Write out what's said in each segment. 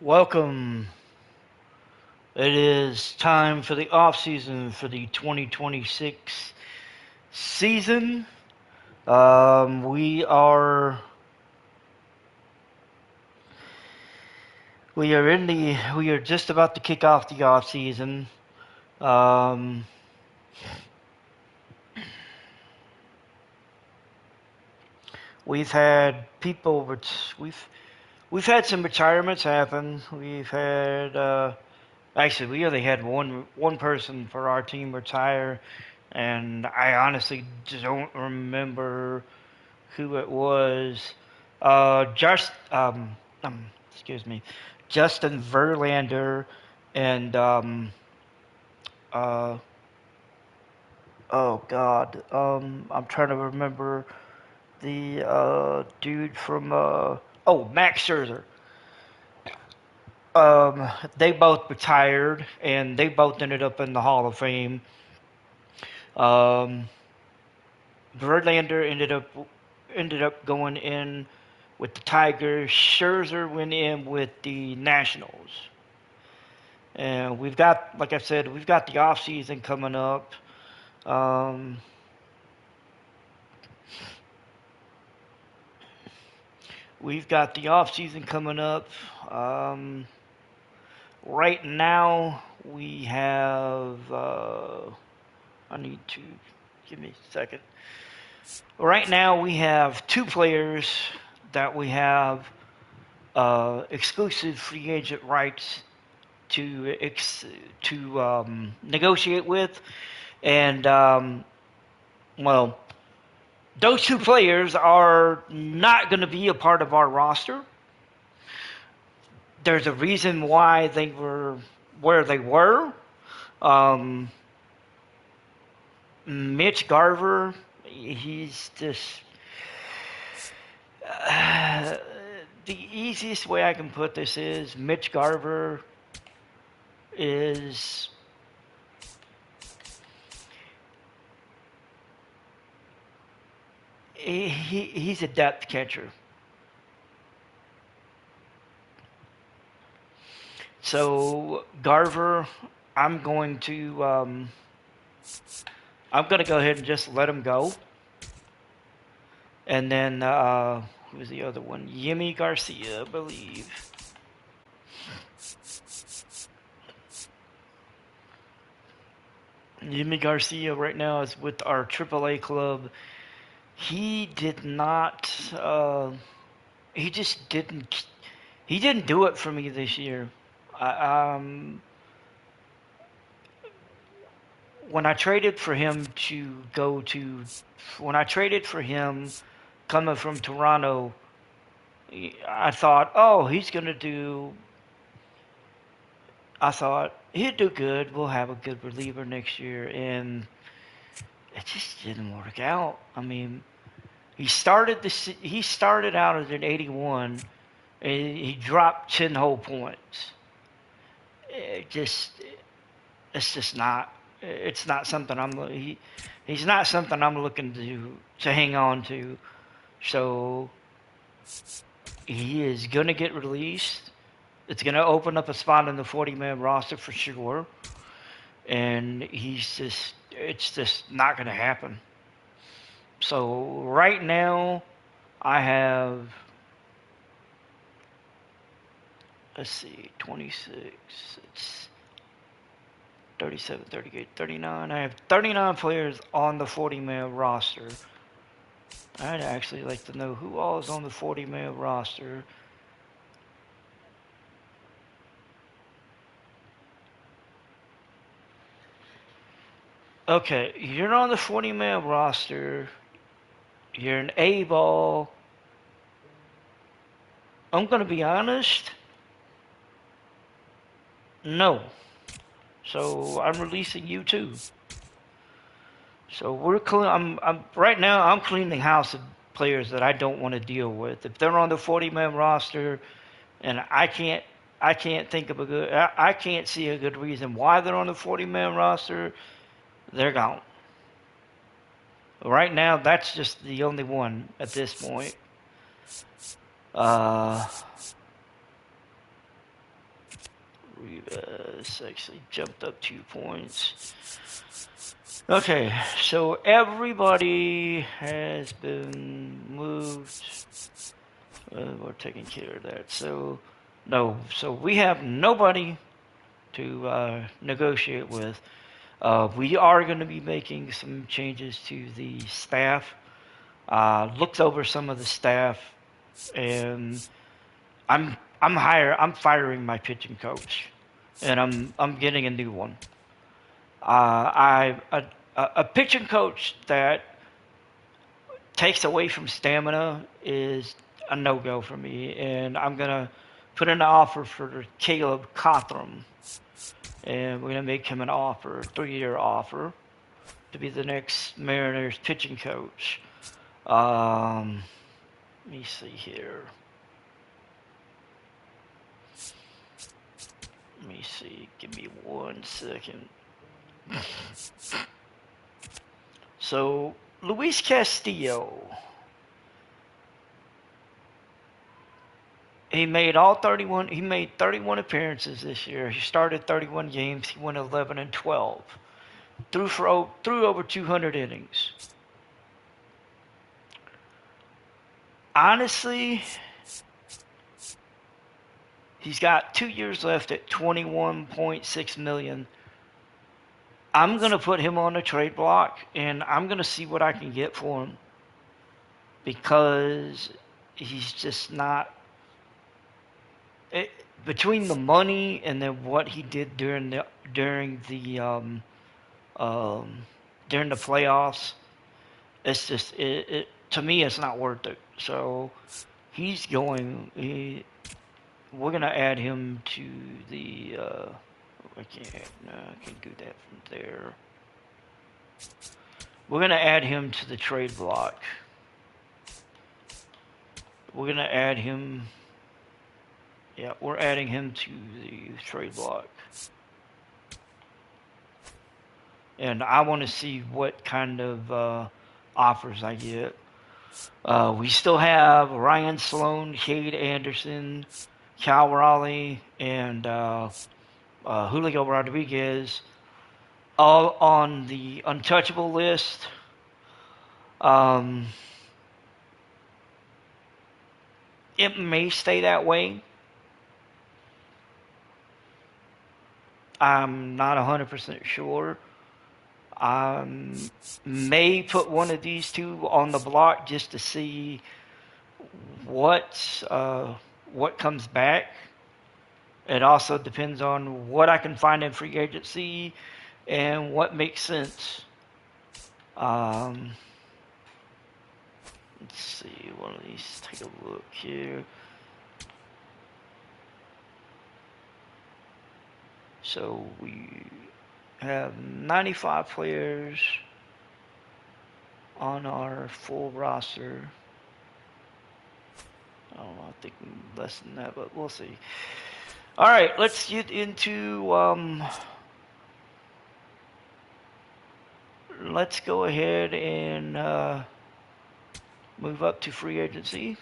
Welcome. It is time for the off season for the 2026 season. We are we are just about to kick off the off season. Um, we've had people we've had some retirements happen. We've had actually we only had one person for our team retire, and I honestly don't remember who it was. Just excuse me, Justin Verlander and uh, oh God, I'm trying to remember the dude from Max Scherzer. They both retired, and they both ended up in the Hall of Fame. Um, Verlander ended up going in with the Tigers. Scherzer went in with the Nationals. And we've got, like I said, we've got the off season coming up. Um, we've got the off season coming up. Um, right now, we have. I need to give me a second. Right now, we have two players that we have exclusive free agent rights to negotiate with, and well, those two players are not going to be a part of our roster. There's a reason why they were where they were. Um, Mitch Garver, he's just uh, the easiest way I can put this is Mitch Garver is he's a depth catcher. So Garver, I'm going to I'm going to go ahead and just let him go. And then who was the other one? Yimi Garcia, I believe. Yimi Garcia right now is with our AAA club. He did not. He just didn't. He didn't do it for me this year. I, when I traded for him to go to, when I traded for him coming from Toronto, I thought, oh, he's gonna do. I thought he'd do good. We'll have a good reliever next year, and it just didn't work out. I mean, he started out as an 81, and he dropped 10 whole points. It just it's just not. It's not something he's not something I'm looking to hang on to. So he is gonna get released. It's gonna open up a spot in the 40-man roster for sure. And it's just not gonna happen. So right now I have, let's see, 26, it's 37, 38, 39. I have 39 players on the 40-man roster. I'd actually like to know who all is on the 40-man roster. Okay, you're on the 40-man roster. You're an A ball. I'm going to be honest. No. So I'm releasing you too. So we're I'm right now. I'm cleaning house of players that I don't want to deal with. If they're on the 40-man roster, and I can't think of a good, I can't see a good reason why they're on the 40-man roster. They're gone. Right now, that's just the only one at this point. Uh, Rivas actually jumped up 2 points. Okay, so everybody has been moved. We're taking care of that. So, no. So we have nobody to negotiate with. We are going to be making some changes to the staff. Looked over some of the staff, and I'm firing my pitching coach, and I'm getting a new one. A pitching coach that takes away from stamina is a no-go for me, and I'm gonna put in an offer for Caleb Cothram, and we're gonna make him an offer, a 3-year offer, to be the next Mariners pitching coach. Let me see here. Let me see. Give me 1 second. So, Luis Castillo. He made 31 appearances this year. He started 31 games. He went 11-12. Threw over 200 innings. Honestly, he's got 2 years left at $21.6 million. I'm going to put him on the trade block, and I'm going to see what I can get for him, because he's just not... between the money and then what he did during the playoffs, it's just to me it's not worth it. So we're gonna add him to the I can't do that from there. We're gonna add him to the trade block. We're gonna add him. Yeah, we're adding him to the trade block. And I want to see what kind of offers I get. We still have Ryan Sloan, Cade Anderson, Cal Raleigh, and Julio Rodriguez all on the untouchable list. It may stay that way. I'm not 100% sure. May put one of these two on the block just to see what comes back. It also depends on what I can find in free agency and what makes sense. Let's see, one of these. Take a look here. So we have 95 players on our full roster. I don't know, I think less than that, but we'll see. All right, let's get into let's go ahead and move up to free agency.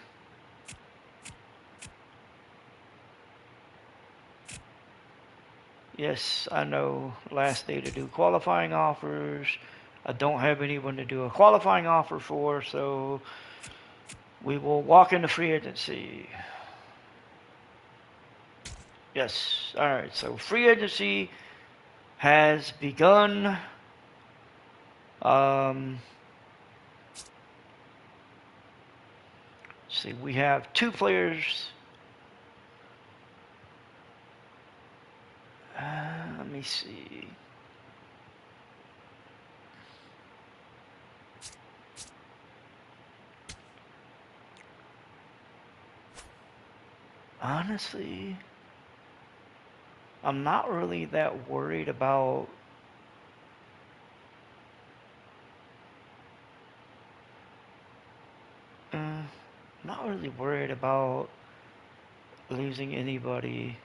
Yes, I know, last day to do qualifying offers. I don't have anyone to do a qualifying offer for, so we will walk into free agency. Yes, all right, so free agency has begun. See, we have 2 players. Let me see. Honestly, I'm not really that worried about not really worried about losing anybody.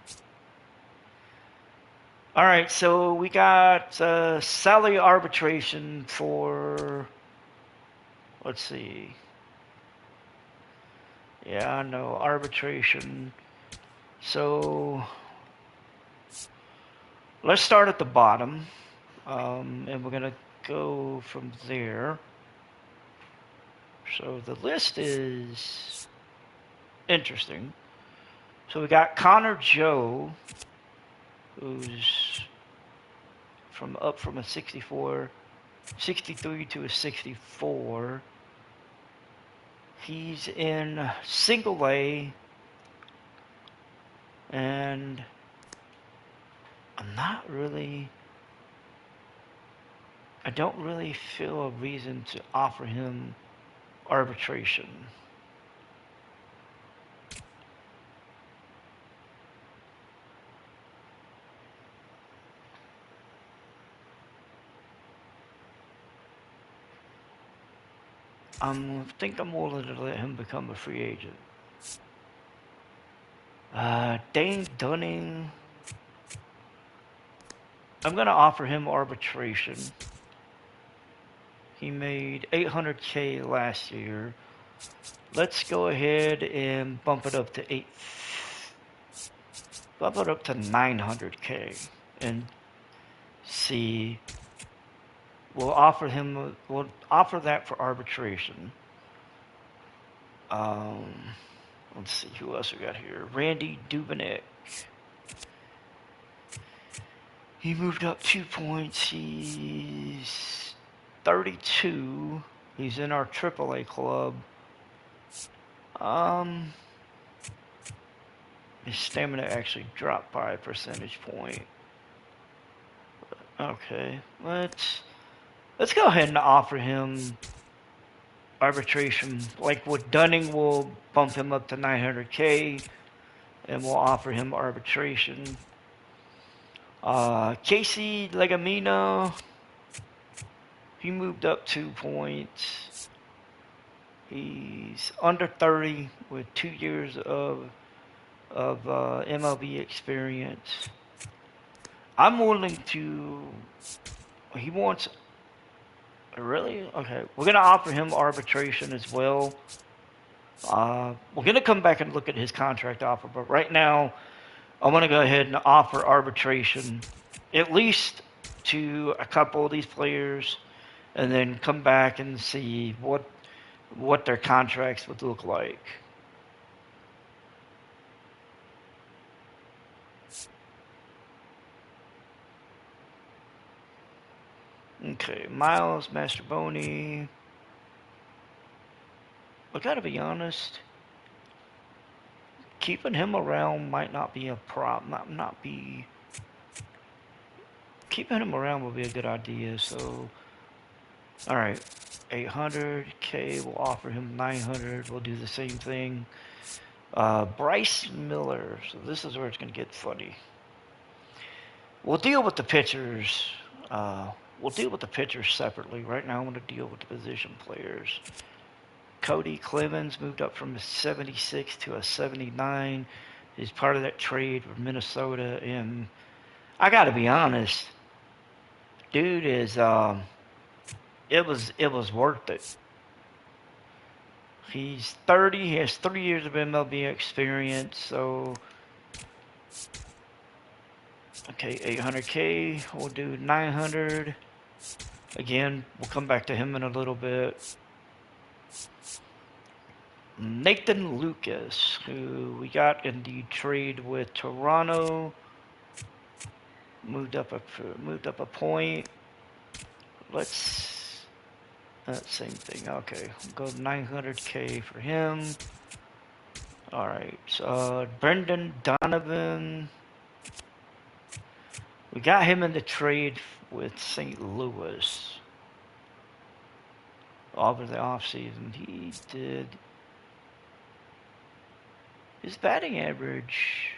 All right, so we got salary arbitration for, let's see. Yeah, I know, arbitration. So let's start at the bottom, and we're gonna go from there. So the list is interesting. So we got Connor Joe, who's from a 64, 63 to a 64. He's in single A, and I don't really feel a reason to offer him arbitration. I think I'm willing to let him become a free agent. Dane Dunning, I'm going to offer him arbitration. He made $800K last year. Let's go ahead and bump it up to 900K and see. We'll offer that for arbitration. Let's see who else we got here. Randy Dubinek. He moved up 2 points. He's 32. He's in our AAA club. His stamina actually dropped by a percentage point. Okay, let's go ahead and offer him arbitration. Like with Dunning, we'll bump him up to 900K, and we'll offer him arbitration. Casey Legamino, he moved up 2 points. He's under 30 with 2 years of MLB experience. I'm willing to. He wants. Really? Okay. We're going to offer him arbitration as well. We're going to come back and look at his contract offer, but right now, I want to go ahead and offer arbitration, at least to a couple of these players, and then come back and see what their contracts would look like. Okay, Miles Mastroboni. I gotta be honest, keeping him around might not be a problem. Keeping him around will be a good idea. So, all right, 800K. We'll offer him 900. We'll do the same thing. Bryce Miller. So this is where it's gonna get funny. We'll deal with the pitchers. We'll deal with the pitchers separately. Right now, I'm going to deal with the position players. Cody Clemens moved up from a 76 to a 79. He's part of that trade with Minnesota. And I got to be honest, dude is it was worth it. He's 30. He has 3 years of MLB experience. So. Okay, 800K. We'll do 900. Again, we'll come back to him in a little bit. Nathan Lucas, who we got in the trade with Toronto, moved up a point. Let's same thing. Okay, we'll go 900K for him. All right, so Brendan Donovan. We got him in the trade with St. Louis over the offseason. He did. His batting average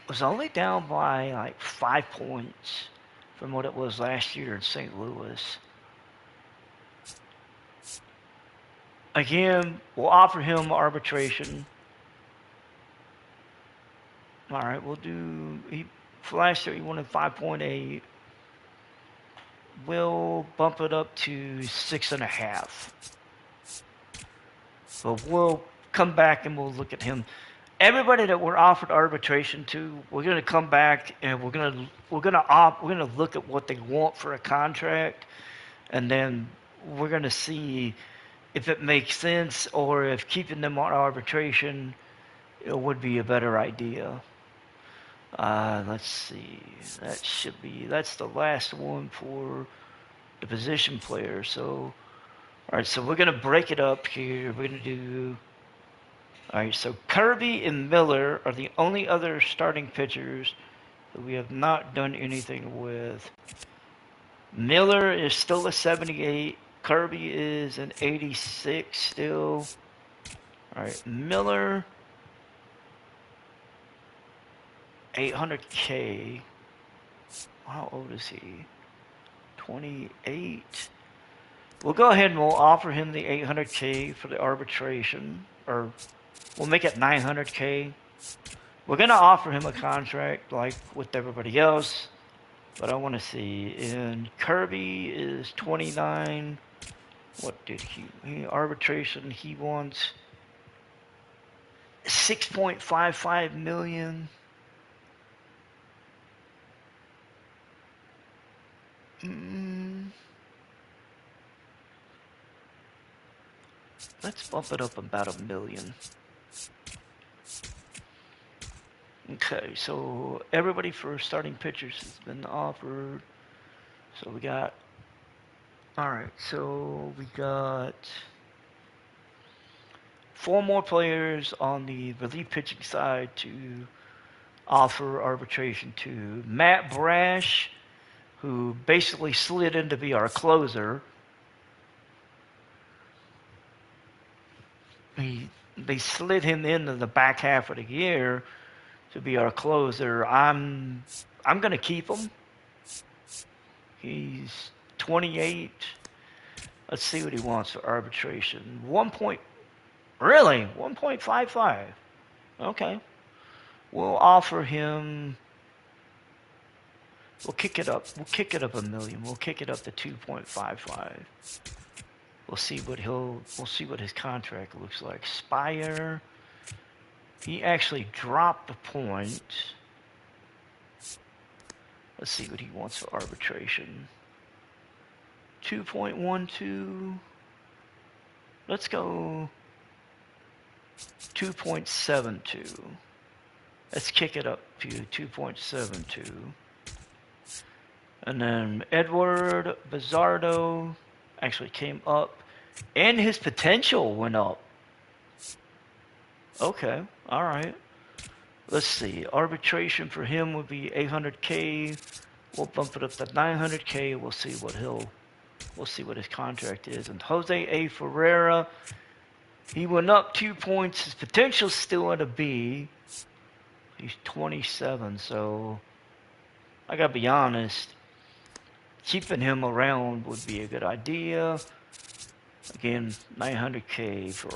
was only down by like 5 points from what it was last year in St. Louis. Again, we'll offer him arbitration. All right, we'll do. For last year, he wanted 5.8. We'll bump it up to 6.5. But we'll come back and we'll look at him. everybody that we're offered arbitration to, we're gonna come back and we're gonna look at what they want for a contract, and then we're gonna see if it makes sense or if keeping them on arbitration would be a better idea. Let's see. That's the last one for the position player. So, all right. So we're gonna break it up here. We're gonna do. All right. So Kirby and Miller are the only other starting pitchers that we have not done anything with. Miller is still a 78. Kirby is an 86 still. All right. Miller, 800K. How old is he? 28. We'll go ahead and we'll offer him the 800K for the arbitration, or we'll make it 900K. We're gonna offer him a contract like with everybody else, but I want to see. And Kirby is 29. What did he arbitration? He wants 6.55 million. Let's bump it up about $1 million. Okay, so everybody for starting pitchers has been offered. So we got. All right, so we got 4 more players on the relief pitching side to offer arbitration to. Matt Brash, who basically slid in to be our closer. They slid him into the back half of the year to be our closer. I'm gonna keep him. He's 28. Let's see what he wants for arbitration. Really? 1.55. Okay. We'll offer him. We'll kick it up. We'll kick it up $1 million. We'll kick it up to 2.55. We'll see what his contract looks like. Spire. He actually dropped the point. Let's see what he wants for arbitration. 2.12. Let's go 2.72. Let's kick it up to 2.72. And then Edward Bizzardo actually came up, and his potential went up. Okay, all right. Let's see. Arbitration for him would be 800K. We'll bump it up to 900K. We'll see what his contract is. And Jose A. Ferreira, he went up 2 points. His potential's still at a B. He's 27, so I gotta be honest. Keeping him around would be a good idea. Again, 900K for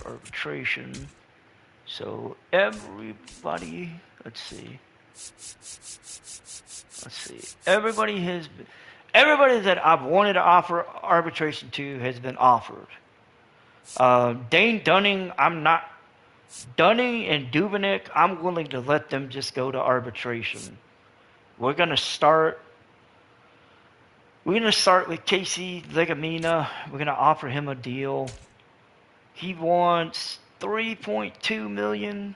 arbitration. So everybody, let's see. Everybody that I've wanted to offer arbitration to has been offered. Dane Dunning, Dunning and Dubinick, I'm willing to let them just go to arbitration. We're gonna start with Casey Legamina. We're gonna offer him a deal. He wants 3.2 million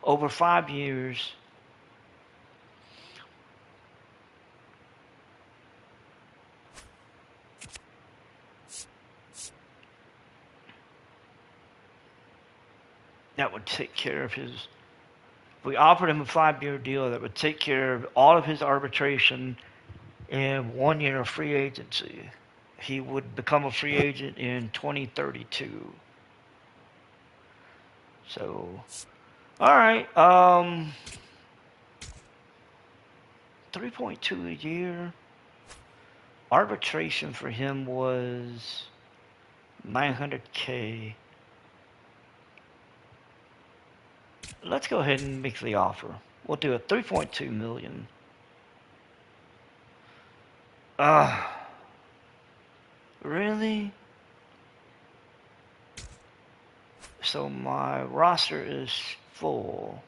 over 5 years. That would take care of his. If we offered him a 5-year deal, that would take care of all of his arbitration and 1 year of free agency. He would become a free agent in 2032. So, all right. 3.2 a year. Arbitration for him was 900K. Let's go ahead and make the offer. We'll do it 3.2 million. Really? so my roster is full.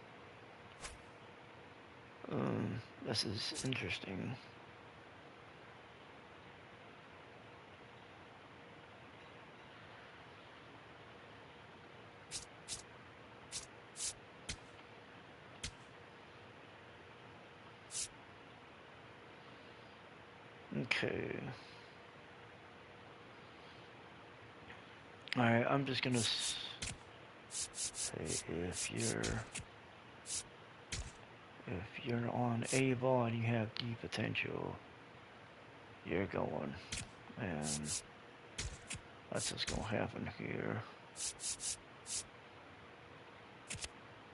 This is interesting. Okay. Alright, I'm just gonna say if you're on A ball and you have D potential, you're going. And that's what's gonna happen here.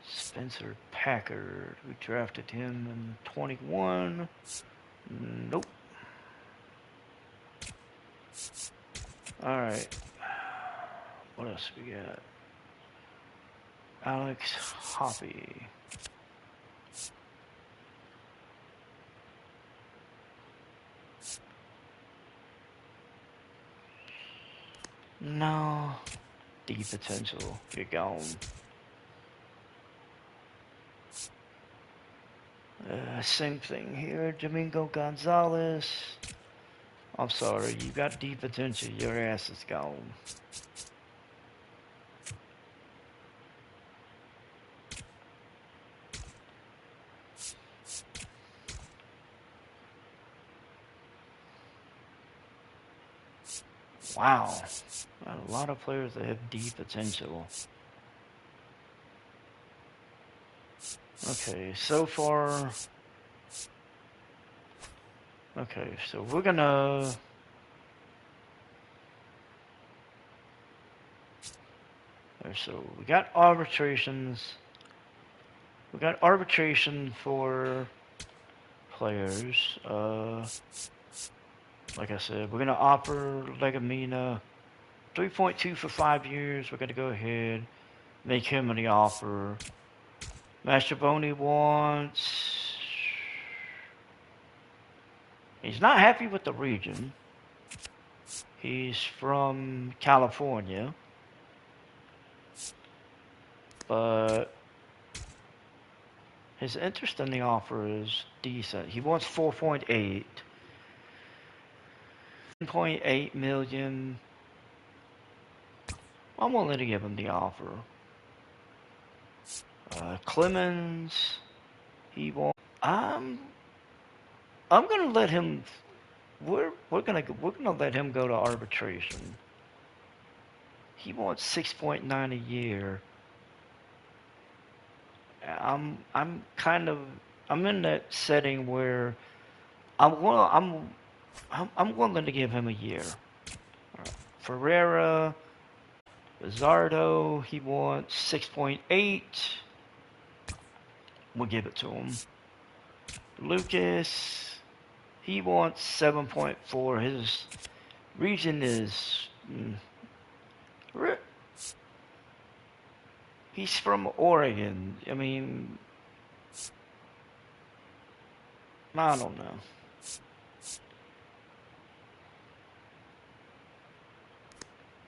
Spencer Packard. We drafted him in 21. Nope. Alright. What else we got? Alex Hoppy. No. D potential. You're gone. Same thing here. Domingo Gonzalez. I'm sorry. You got D potential. Your ass is gone. Wow. A lot of players that have D potential. Okay, so far. Okay, so we're gonna. So we got arbitrations. We got arbitration for players. Like I said, we're gonna offer Legamina 3.2 for 5 years. We're gonna go ahead, make him the offer. Mastrobuoni wants. He's not happy with the region. He's from California, but his interest in the offer is decent. He wants 4.8. 10.8 million. I'm willing to give him the offer. Clemens, he won't. I'm gonna let him. We're gonna let him go to arbitration. He wants 6.9 a year. I'm kind of I'm in that setting where I'm willing to give him a year. Ferreira, Bizardo, he wants 6.8. We'll give it to him. Lucas, he wants 7.4. His region is. He's from Oregon. I mean, I don't know.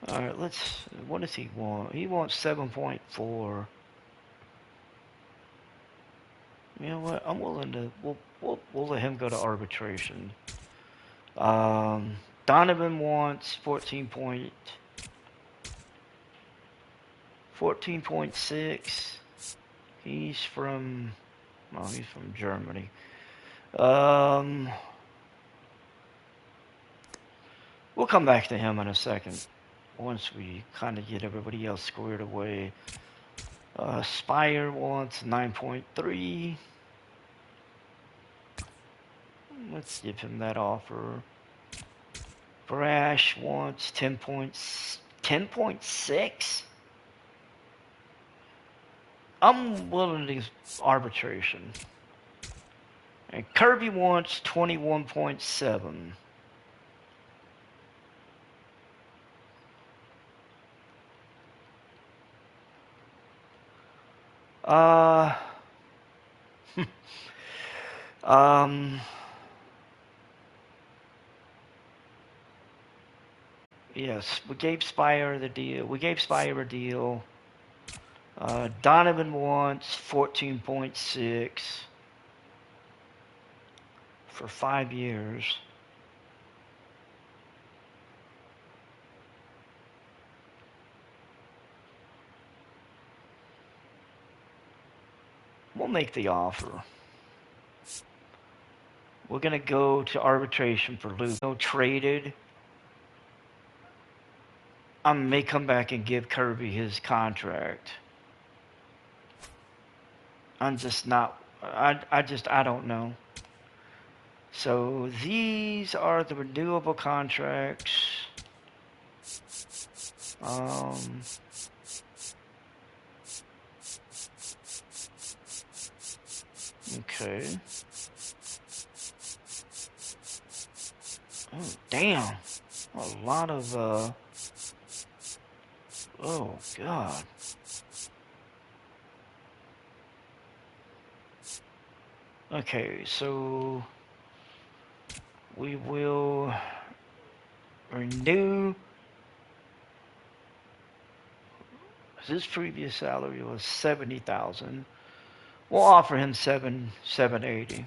Alright, what does he want? He wants 7.4. You know what? I'm willing to. We'll let him go to arbitration. Donovan wants 14.6. He's from Germany. We'll come back to him in a second once we kind of get everybody else squared away. Spire wants 9.3. Let's give him that offer. Brash wants 10.6. I'm willing to arbitration. And Kirby wants 21.7. Yes, we gave Spire the deal. We gave Spire a deal. Donovan wants 14.6 for 5 years. We'll make the offer. We're going to go to arbitration for Luke. No traded. I may come back and give Kirby his contract. I'm just not. I don't know. So these are the renewable contracts. Okay. Oh, damn. A lot of, oh, God. Okay, so we will renew. His previous salary was 70,000. We'll offer him 780.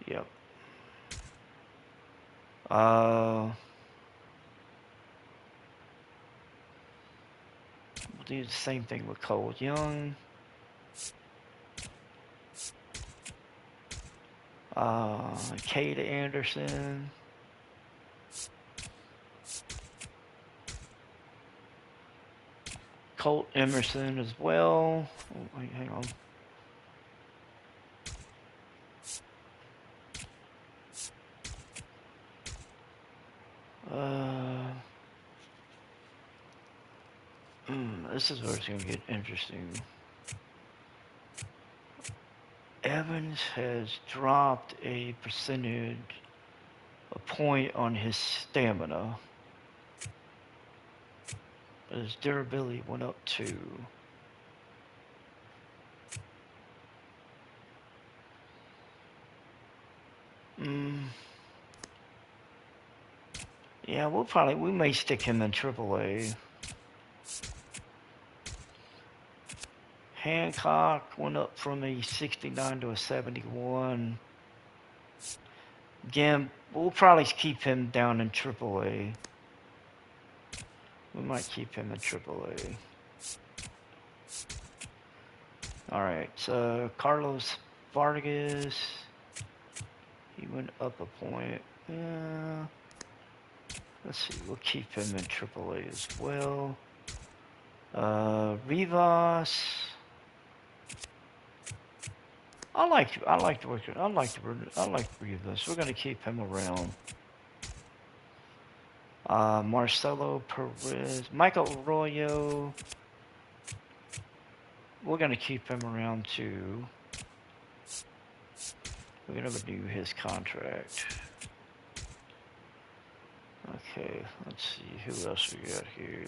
Yep. We'll do the same thing with Cole Young. Cade Anderson. Colt Emerson as well. Oh, wait, hang on. This is where it's going to get interesting. Evans has dropped a point on his stamina. But his durability went up too. Yeah, we may stick him in AAA. Hancock went up from a 69 to a 71. Again, we'll probably keep him down in AAA. We might keep him in AAA. Alright, so Carlos Vargas. He went up a point. Yeah. Let's see, we'll keep him in AAA as well. Rivas. I like Rivas. We're gonna keep him around. Marcelo Perez, Michael Arroyo. We're gonna keep him around too. We're gonna renew his contract. Okay, let's see who else we got here.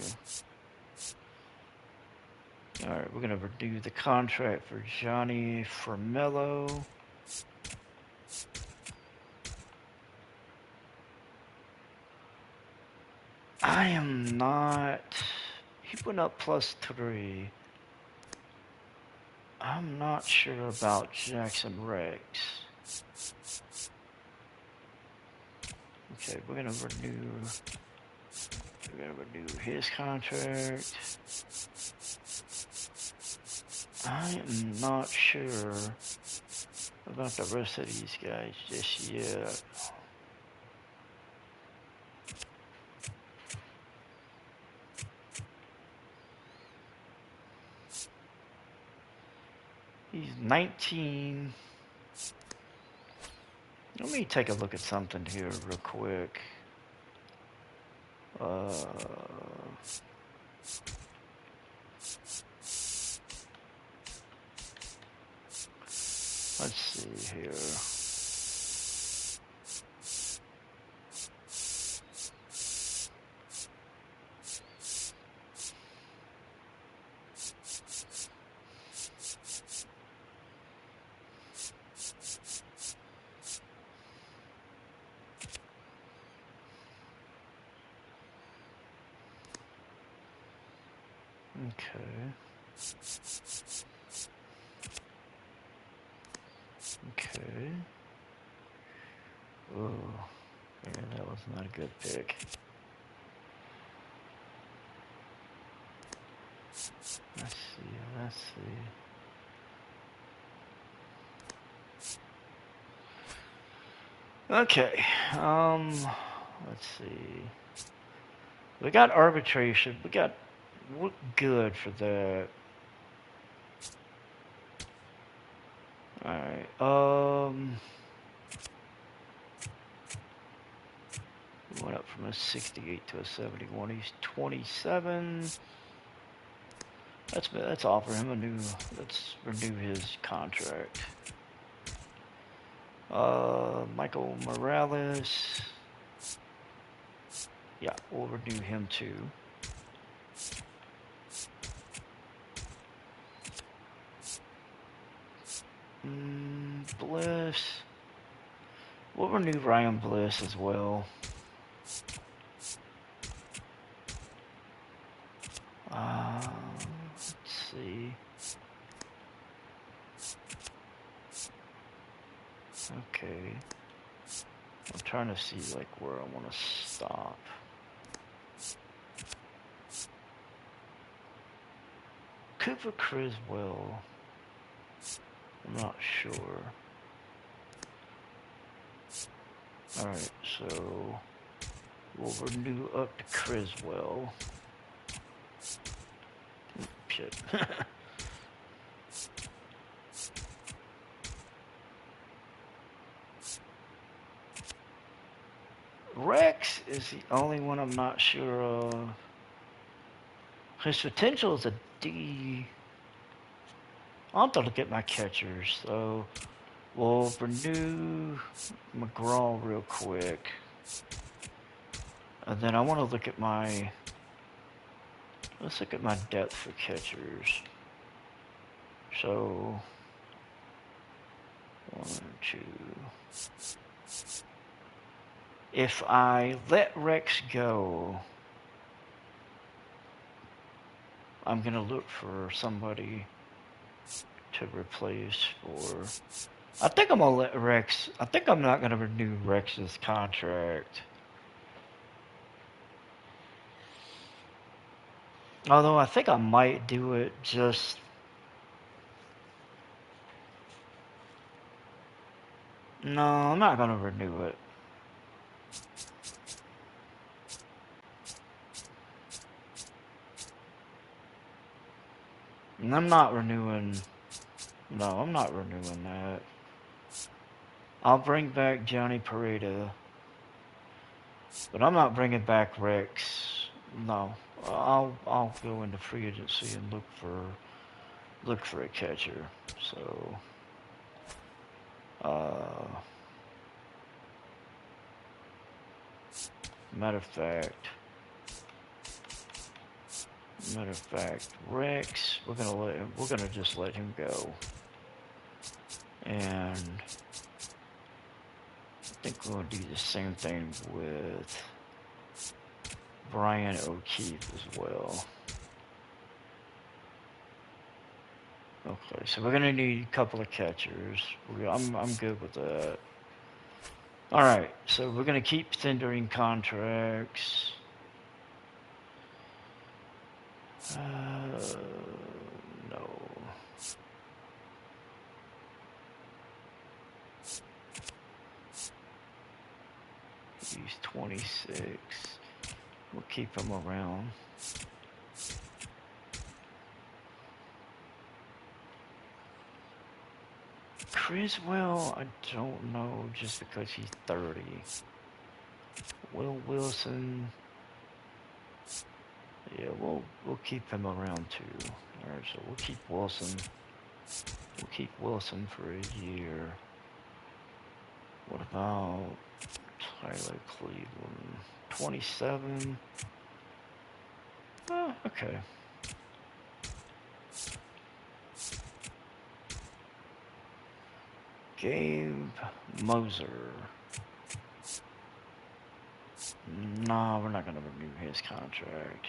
Alright, we're gonna renew the contract for Johnny Formello. I am not. He went up +3. I'm not sure about Jackson Rex. Okay, we're gonna renew his contract. I am not sure about the rest of these guys just yet. He's 19. Let me take a look at something here real quick. Let's see here. Okay. Okay. Oh, yeah, that was not a good pick. Let's see. Let's see. Okay. Let's see. We got arbitration. We're good for that. All right. We went up from a 68 to a 71. He's 27. Let's offer him a new. Let's renew his contract. Michael Morales. Yeah, we'll renew him too. Bliss. We'll renew Ryan Bliss as well. Let's see. Okay. I'm trying to see like where I want to stop. Cooper Criswell. I'm not sure. Alright, so we'll renew up to Criswell. Shit. Rex is the only one I'm not sure of. His potential is a D. I'll have to look at my catchers. So we'll renew McGraw real quick. And then I want to look at my... Let's look at my depth for catchers. So... 1, 2... If I let Rex go, I'm going to look for somebody to replace for... I think I'm going to let Rex... I think I'm not going to renew Rex's contract. Although I think I might do it just... No, I'm not going to renew it. And I'm not renewing... No, I'm not renewing that. I'll bring back Johnny Pareda. But I'm not bringing back Rex. No. I'll go into free agency and look for a catcher. So... Matter of fact, Rex, we're gonna just let him go. And I think we're gonna do the same thing with Brian O'Keefe as well. Okay, so we're gonna need a couple of catchers. I'm good with that. All right, so we're gonna keep tendering contracts. No. He's 26. We'll keep him around. Criswell, I don't know, just because he's 30. Will Wilson, yeah, we'll keep him around too. All right, so we'll keep Wilson. We'll keep Wilson for a year. What about Tyler Cleveland? 27. Oh, okay. Gabe Moser. No, we're not going to renew his contract.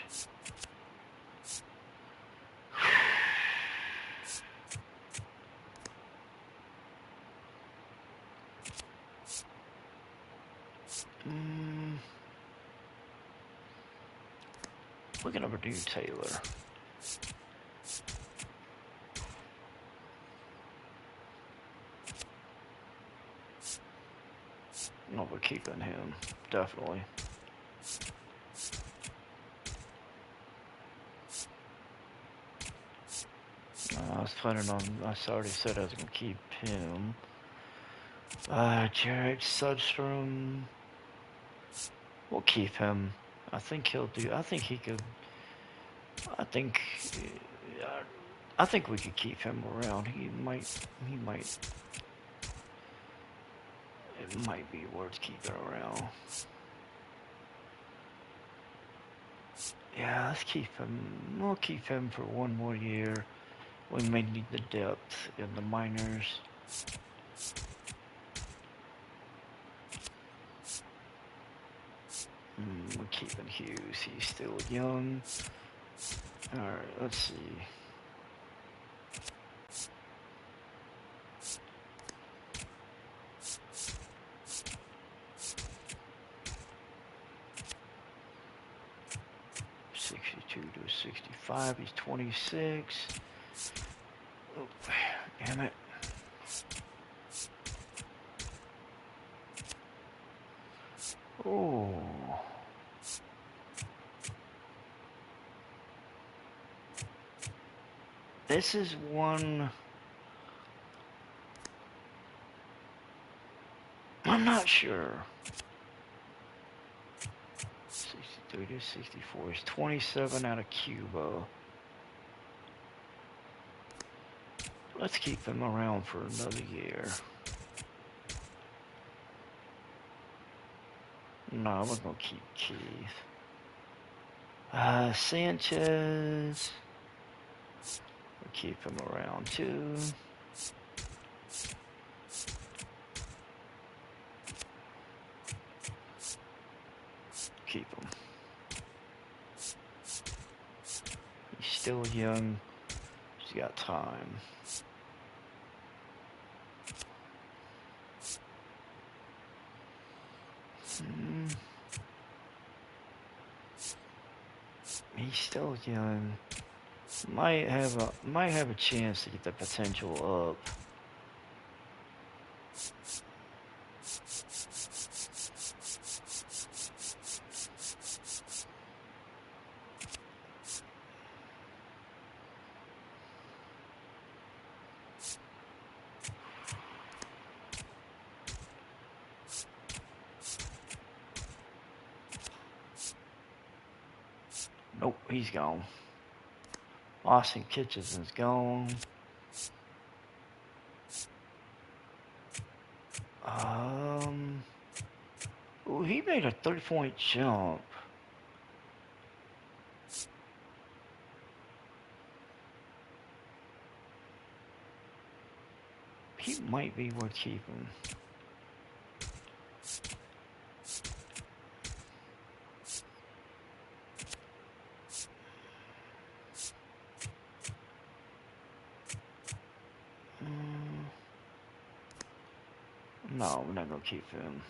Mm, looking over Dude Taylor. No, we're keeping him, definitely. I was planning on, I already said I was going to keep him. Jarek Sudstrom, we'll keep him. I think he'll do, I think he could, I think, uh, I think we could keep him around. He might, it might be worth keeping around. Yeah, let's keep him. We'll keep him for one more year. We may need the depth in the minors. We're keeping Hughes. He's still young. Alright, let's see. '62 to '65. He's 26. Oh, damn it. Oh. This is one. I'm not sure. 63 to 64. He's 27 out of Cuba. Let's keep him around for another year. No, we're gonna keep Keith. Sanchez. We'll keep him around too. Keep him. He's still young. He's got time. He's still young. Might have a chance to get the potential up. Nope, he's gone. Austin Kitchenson's gone. Ooh, he made a 3-point jump. He might be worth keeping. No, we're not gonna keep him.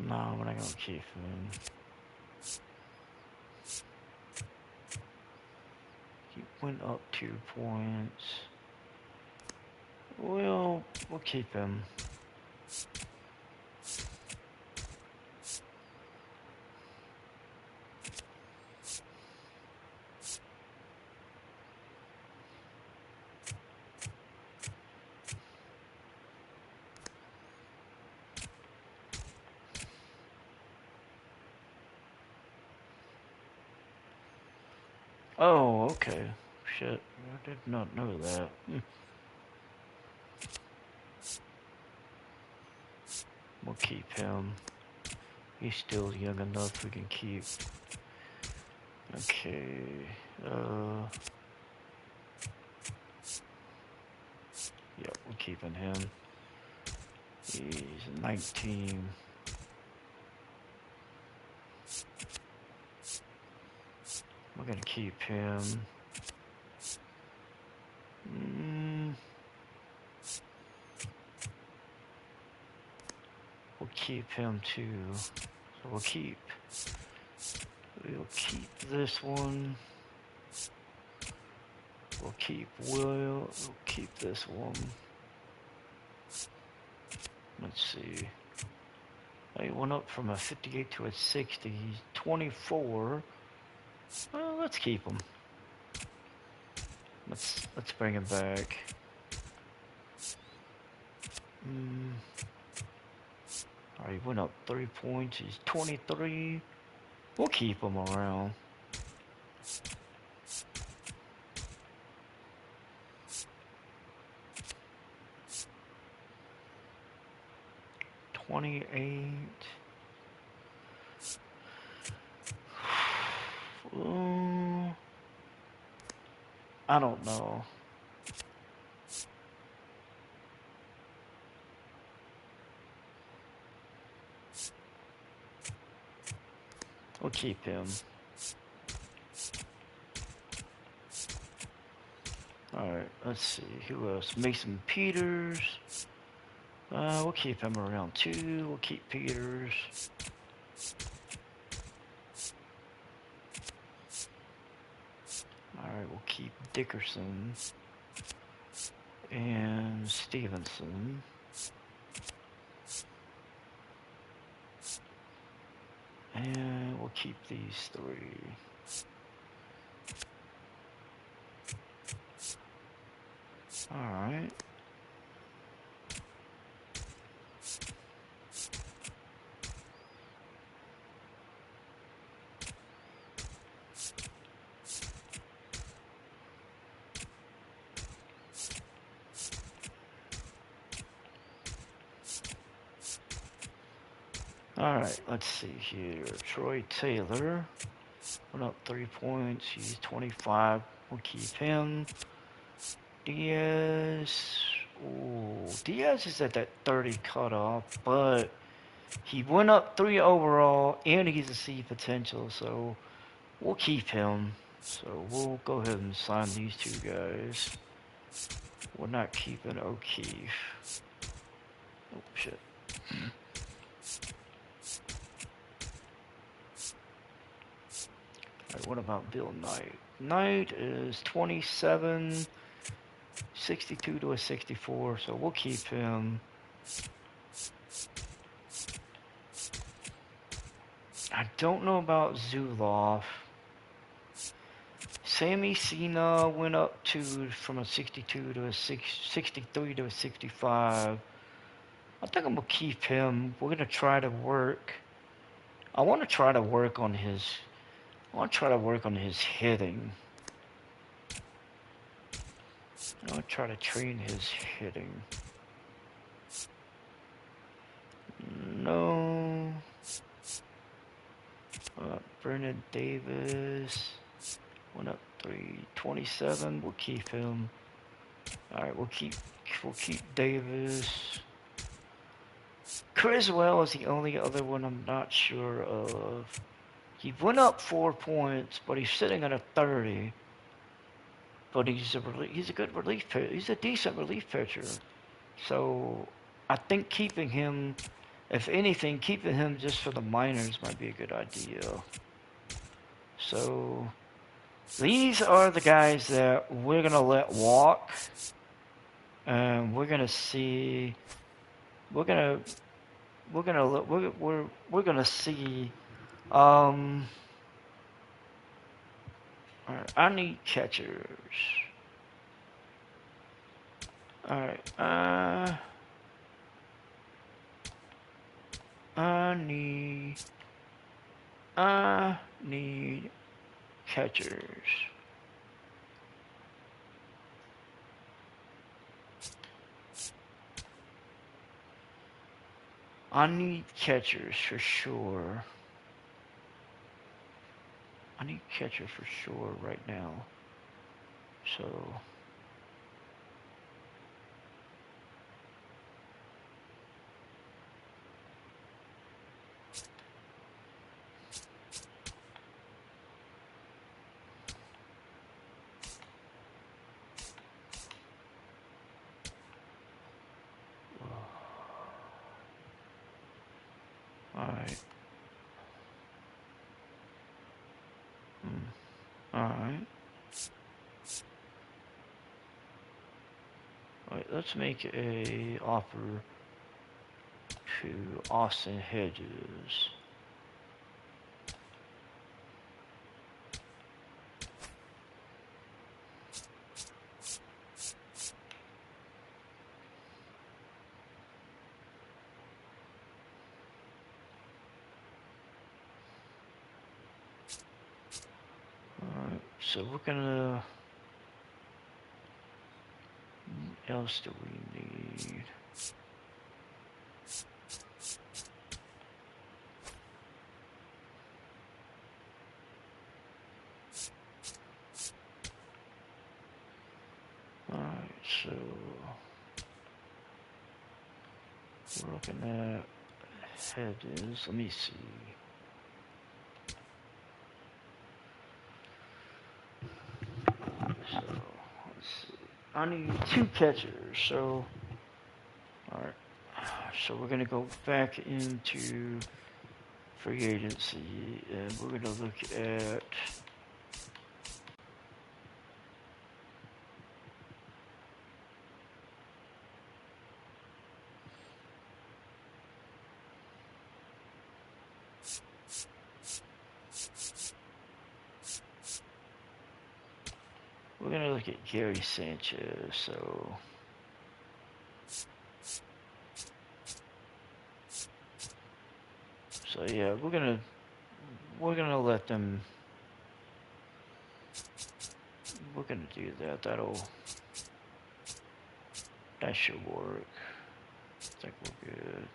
No, we're not gonna keep him. He went up 2 points. We'll keep him. Oh, okay. Shit, I did not know that. We'll keep him. He's still young enough we can keep. Okay. Yep, we're keeping him. He's 19. We're gonna keep him. We'll keep him too. So we'll keep this one. We'll keep this one. Let's see. He went up from a 58 to a 60. He's 24. Well, let's keep him. Let's bring him back. Alright, he went up 3 points. He's 23. We'll keep him around. I don't know. We'll keep him. Alright, let's see. Who else? Mason Peters. We'll keep him around too. We'll keep Peters. Alright, we'll keep Dickerson. And Stevenson. And we'll keep these three. Alright. Alright, let's see here. Troy Taylor. Went up 3 points. He's 25. We'll keep him. Diaz. Ooh, Diaz is at that 30 cutoff, but he went up 3 overall, and he's a C potential, so we'll keep him. So we'll go ahead and sign these two guys. We're not keeping O'Keefe. Oh, shit. Alright, what about Bill Knight? Knight is 27, 62 to a 64, so we'll keep him. I don't know about Zuloff. Sammy Cena went up from a 62 to a 63 to a 65. I think I'm gonna keep him. We're gonna try to work. I want to try to work on his hitting. I want to try to train his hitting. No. Brennan Davis went up 327. We'll keep him. All right, we'll keep Davis. Criswell is the only other one I'm not sure of. He went up 4 points, but he's sitting at a 30. But he's a good relief pitcher. He's a decent relief pitcher. So I think keeping him, if anything, keeping him just for the minors might be a good idea. So these are the guys that we're gonna let walk, and we're gonna see. We're gonna see. Alright, I need catchers. Alright, I need catchers. I need catchers for sure. I need catcher for sure right now. So alright. Alright. Alright, let's make a offer to Austin Hedges. Alright, so we're gonna... What else do we need? Alright, so we're looking at Hedges. Let me see. So let's see. I need 2 catchers. So alright. So we're gonna go back into free agency and we're gonna look at Gary Sanchez. So yeah, we're gonna let them. We're gonna do that. That should work. I think we're good.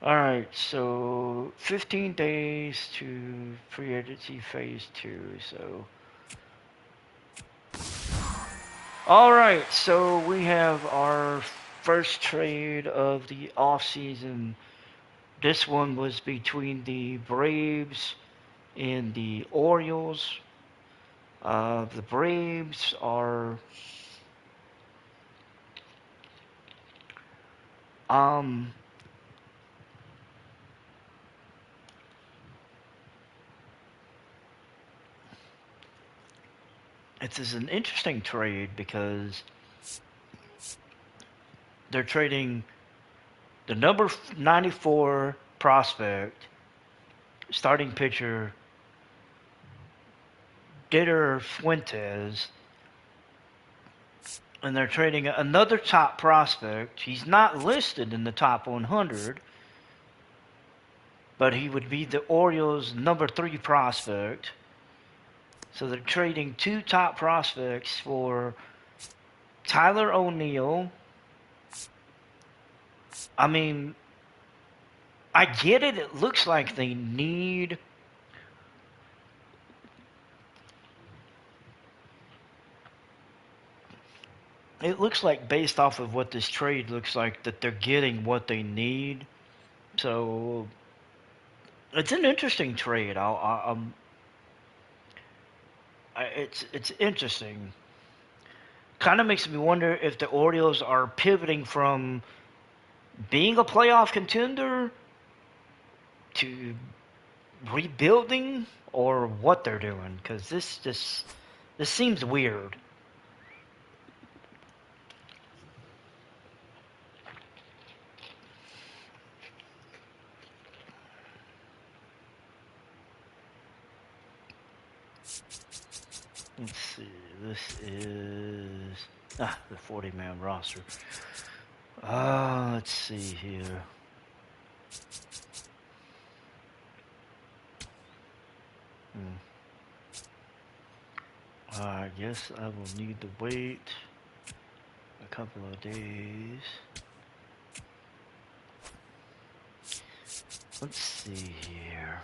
All right, so 15 days to free agency phase 2. So, all right, so we have our first trade of the offseason. This one was between the Braves and the Orioles. The Braves are um it's an interesting trade because they're trading the number 94 prospect, starting pitcher Ditter Fuentes, and they're trading another top prospect. He's not listed in the top 100, but he would be the Orioles' number 3 prospect. So they're trading 2 top prospects for Tyler O'Neill. I mean, I get it. It looks like they need... It looks like, based off of what this trade looks like, that they're getting what they need. So it's an interesting trade. It's interesting. Kind of makes me wonder if the Orioles are pivoting from being a playoff contender to rebuilding, or what they're doing, because this seems weird. Let's see. This is the 40-man roster. Let's see here. I guess I will need to wait a couple of days. Let's see here.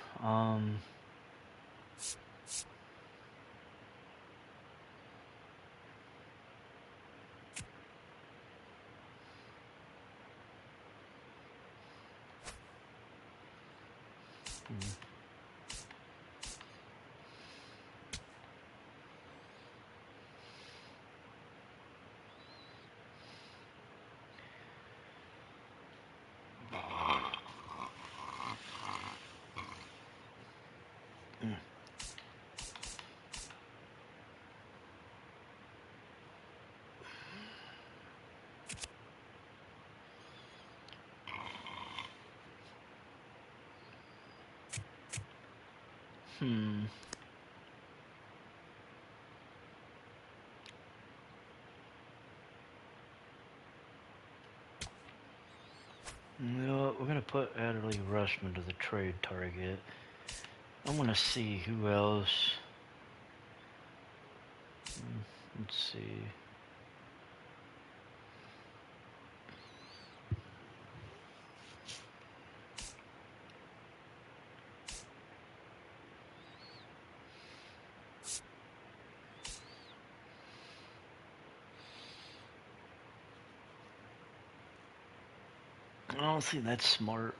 Hmm. You know what? We're gonna put Adderley Rushman to the trade target. I'm gonna see who else. Let's see. I don't think that's smart.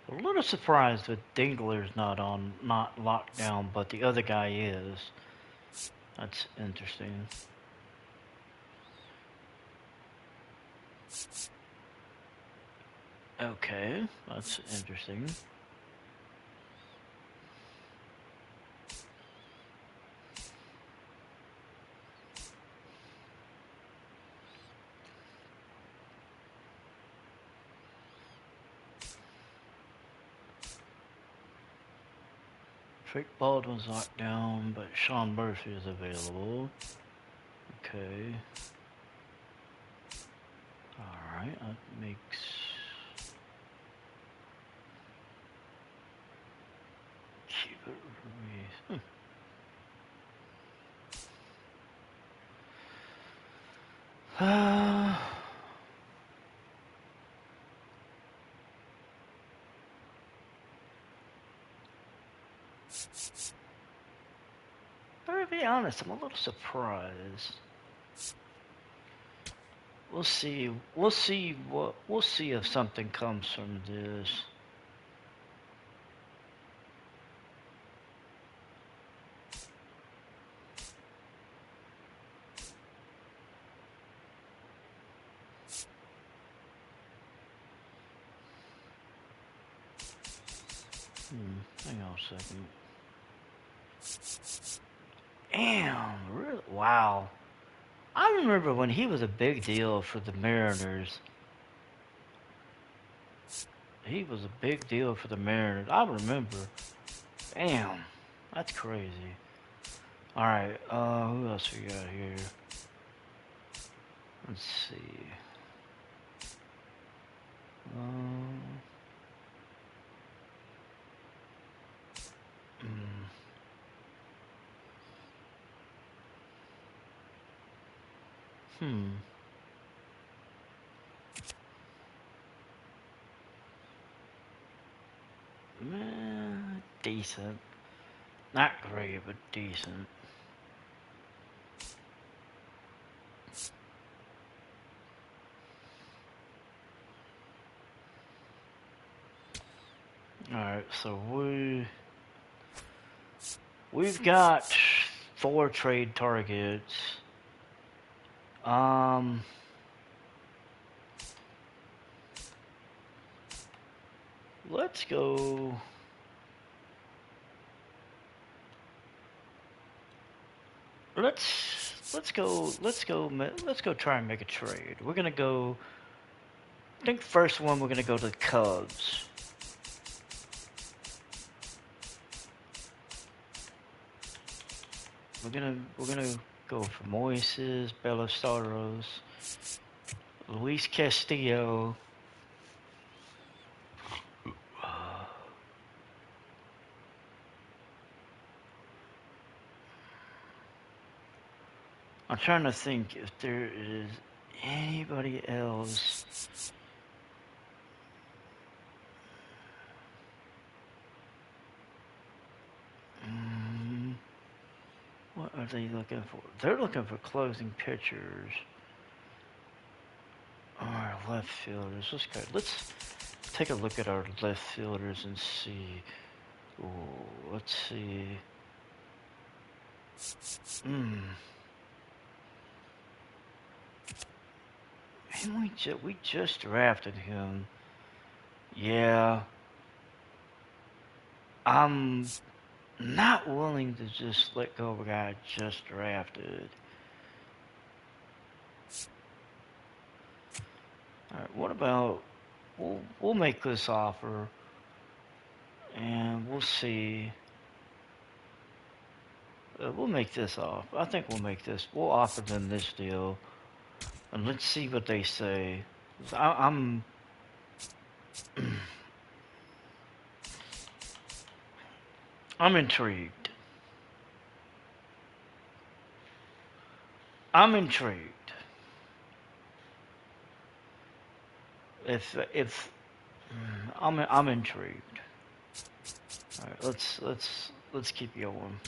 A little surprised that Dingler's not locked down, but the other guy is. That's interesting. Okay, that's interesting. Drake Baldwin's locked down, but Sean Murphy is available. Okay. Alright, that makes... To be honest, I'm a little surprised. We'll see. We'll see if something comes from this. Hang on a second. Damn, really? Wow. I remember when he was a big deal for the Mariners. He was a big deal for the Mariners. I remember. Damn, that's crazy. All right, who else we got here? Let's see. Um, hmm. Decent. Not great, but decent. Alright, so we've got 4 trade targets. Let's go. Let's go try and make a trade. We're gonna go. I think first one we're gonna go to the Cubs. We're gonna go for Moises, Belisarios. Luis Castillo. I'm trying to think if there is anybody else. What are they looking for? They're looking for closing pitchers. Our left fielders. Let's take a look at our left fielders and see. Ooh, let's see. And we just drafted him. Yeah. I'm not willing to just let go of a guy I just drafted. Alright, what about we'll make this offer and we'll see. We'll make this off. I think we'll make this. We'll offer them this deal, and let's see what they say. I'm I'm intrigued. I'm intrigued. If I'm intrigued. All right, let's keep going.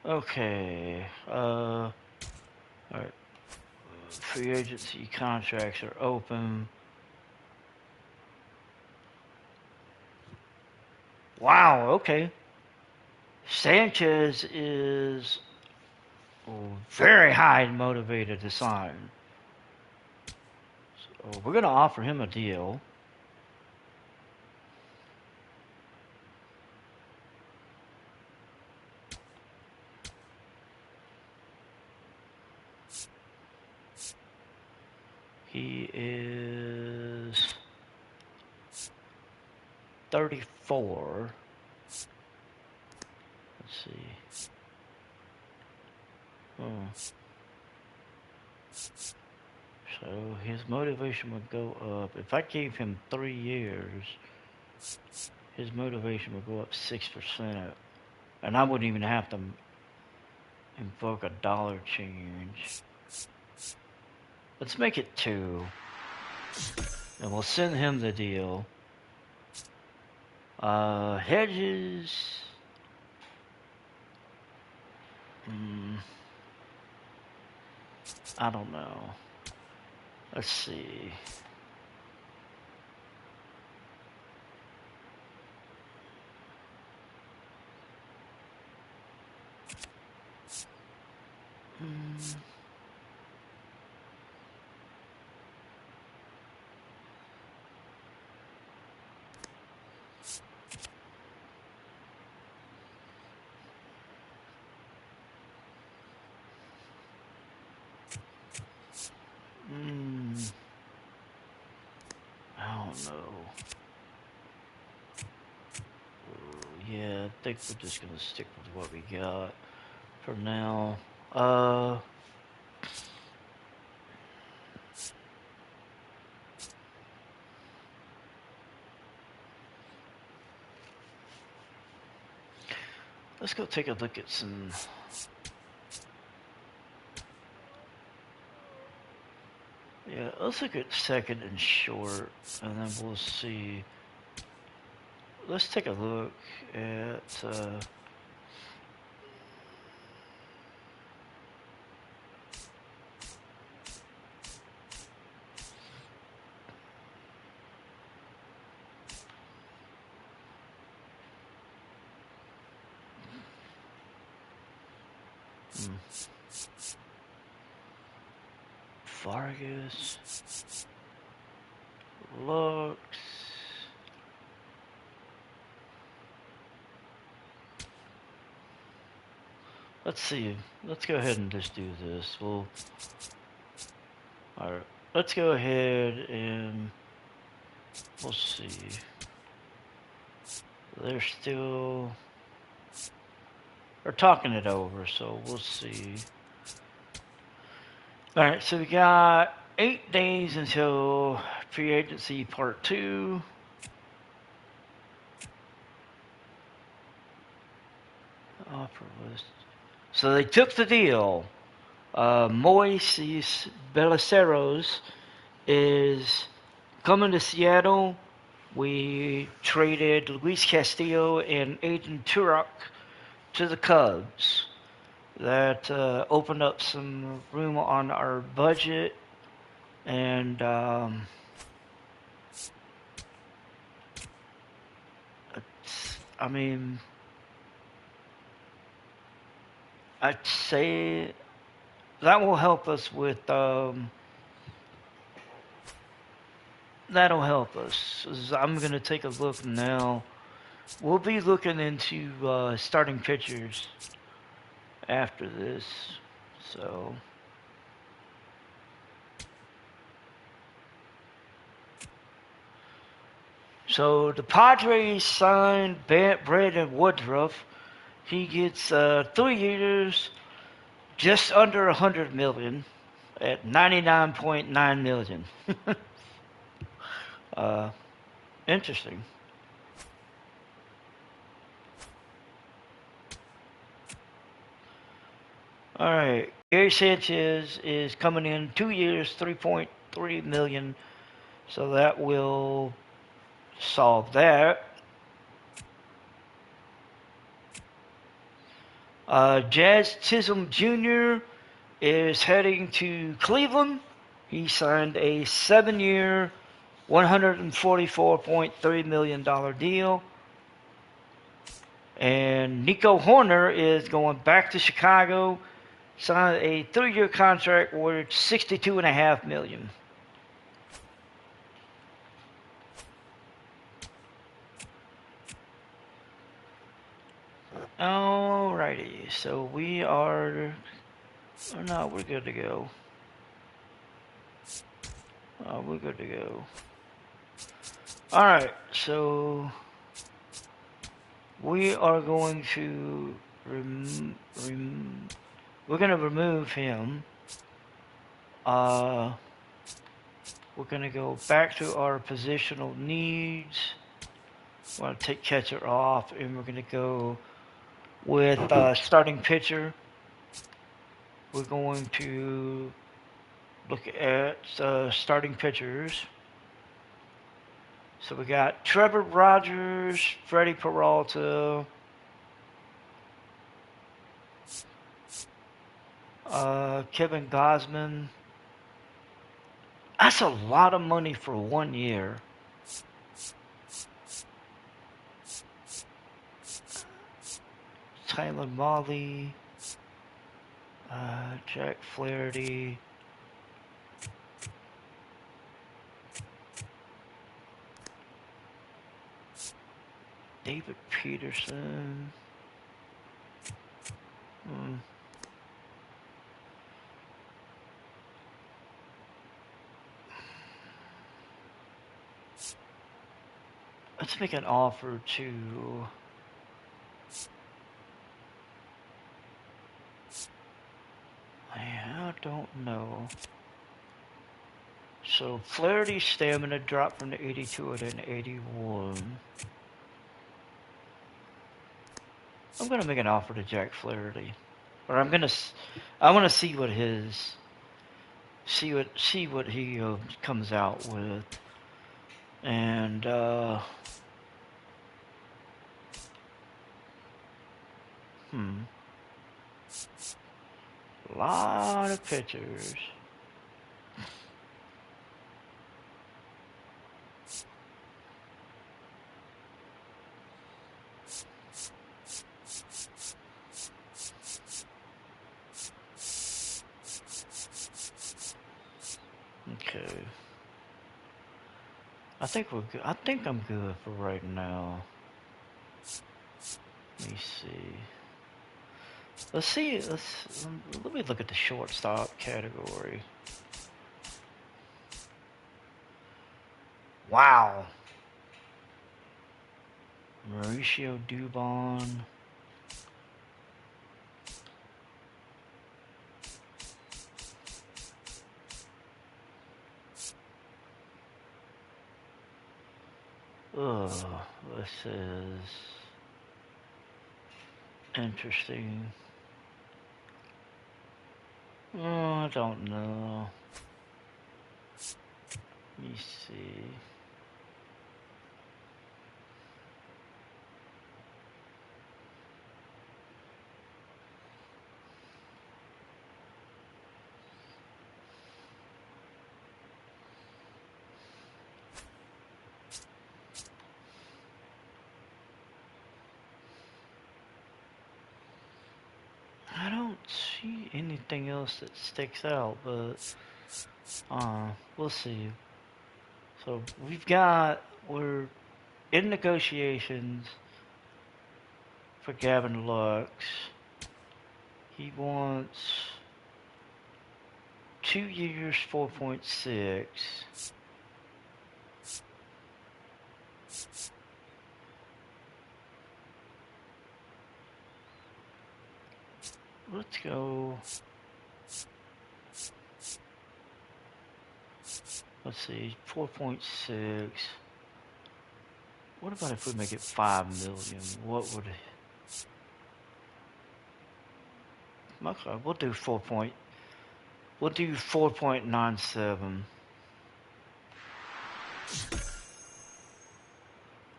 Okay. All right. Free agency contracts are open. Wow. Okay. Sanchez is very high and motivated to sign. So we're going to offer him a deal. He is 34. Let's see. So his motivation would go up. If I gave him 3 years, his motivation would go up 6%. And I wouldn't even have to invoke a dollar change. Let's make it 2. And we'll send him the deal. Hedges. I don't know. Let's see. I don't know. Yeah, I think we're just gonna stick with what we got for now. Let's go take a look at some. Yeah, let's look at second and short, and then we'll see. Let's take a look at. Vargas. Looks. Let's see. Let's go ahead and just do this. Alright. Let's go ahead and we'll see. They're still they're talking it over, so we'll see. All right, so we got 8 days until free agency part 2. Offer list. So they took the deal. Moises Belisaros is coming to Seattle. We traded Luis Castillo and Aiden Turok to the Cubs. That opened up some room on our budget, and I mean, I'd say that will help us with. That'll help us. I'm gonna take a look now. We'll be looking into starting pitchers after this, so. So the Padres signed Brandon Woodruff. He gets 3 years, just under 100 million, at 99.9 million. uh, Interesting. All right, Gary Sanchez is coming in 2 years, 3.3 million. So that will solve that. Jazz Chisholm Jr. is heading to Cleveland. He signed a 7-year, $144.3 million deal. And Nico Horner is going back to Chicago, signed a 3-year contract worth $62.5 million. Alrighty, so we are. Oh no, we're good to go. We're good to go. Alright, so we are going to we're going to remove him. We're going to go back to our positional needs. We're going to take catcher off, and we're going to go with starting pitcher. We're going to look at starting pitchers. So we got Trevor Rogers, Freddie Peralta, Kevin Gosman. That's a lot of money for 1 year. Tyler Molly, Jack Flaherty. David Peterson. Let's make an offer to. I don't know. So Flaherty's stamina dropped from the 82 to an 81. I'm gonna make an offer to Jack Flaherty, or I want to see what he comes out with, and a lot of pitchers. Okay. I think we're good. I think I'm good for right now. Let me see. Let me look at the shortstop category. Wow. Mauricio Dubon. Oh, this is interesting. Oh, I don't know. Let me see. I don't see anything else that sticks out, but we'll see. So we're in negotiations for Gavin Lux. He wants 2 years, 4.6. Let's go. Let's see, 4.6. What about if we make it 5 million? What would it? Okay, we'll do 4.97.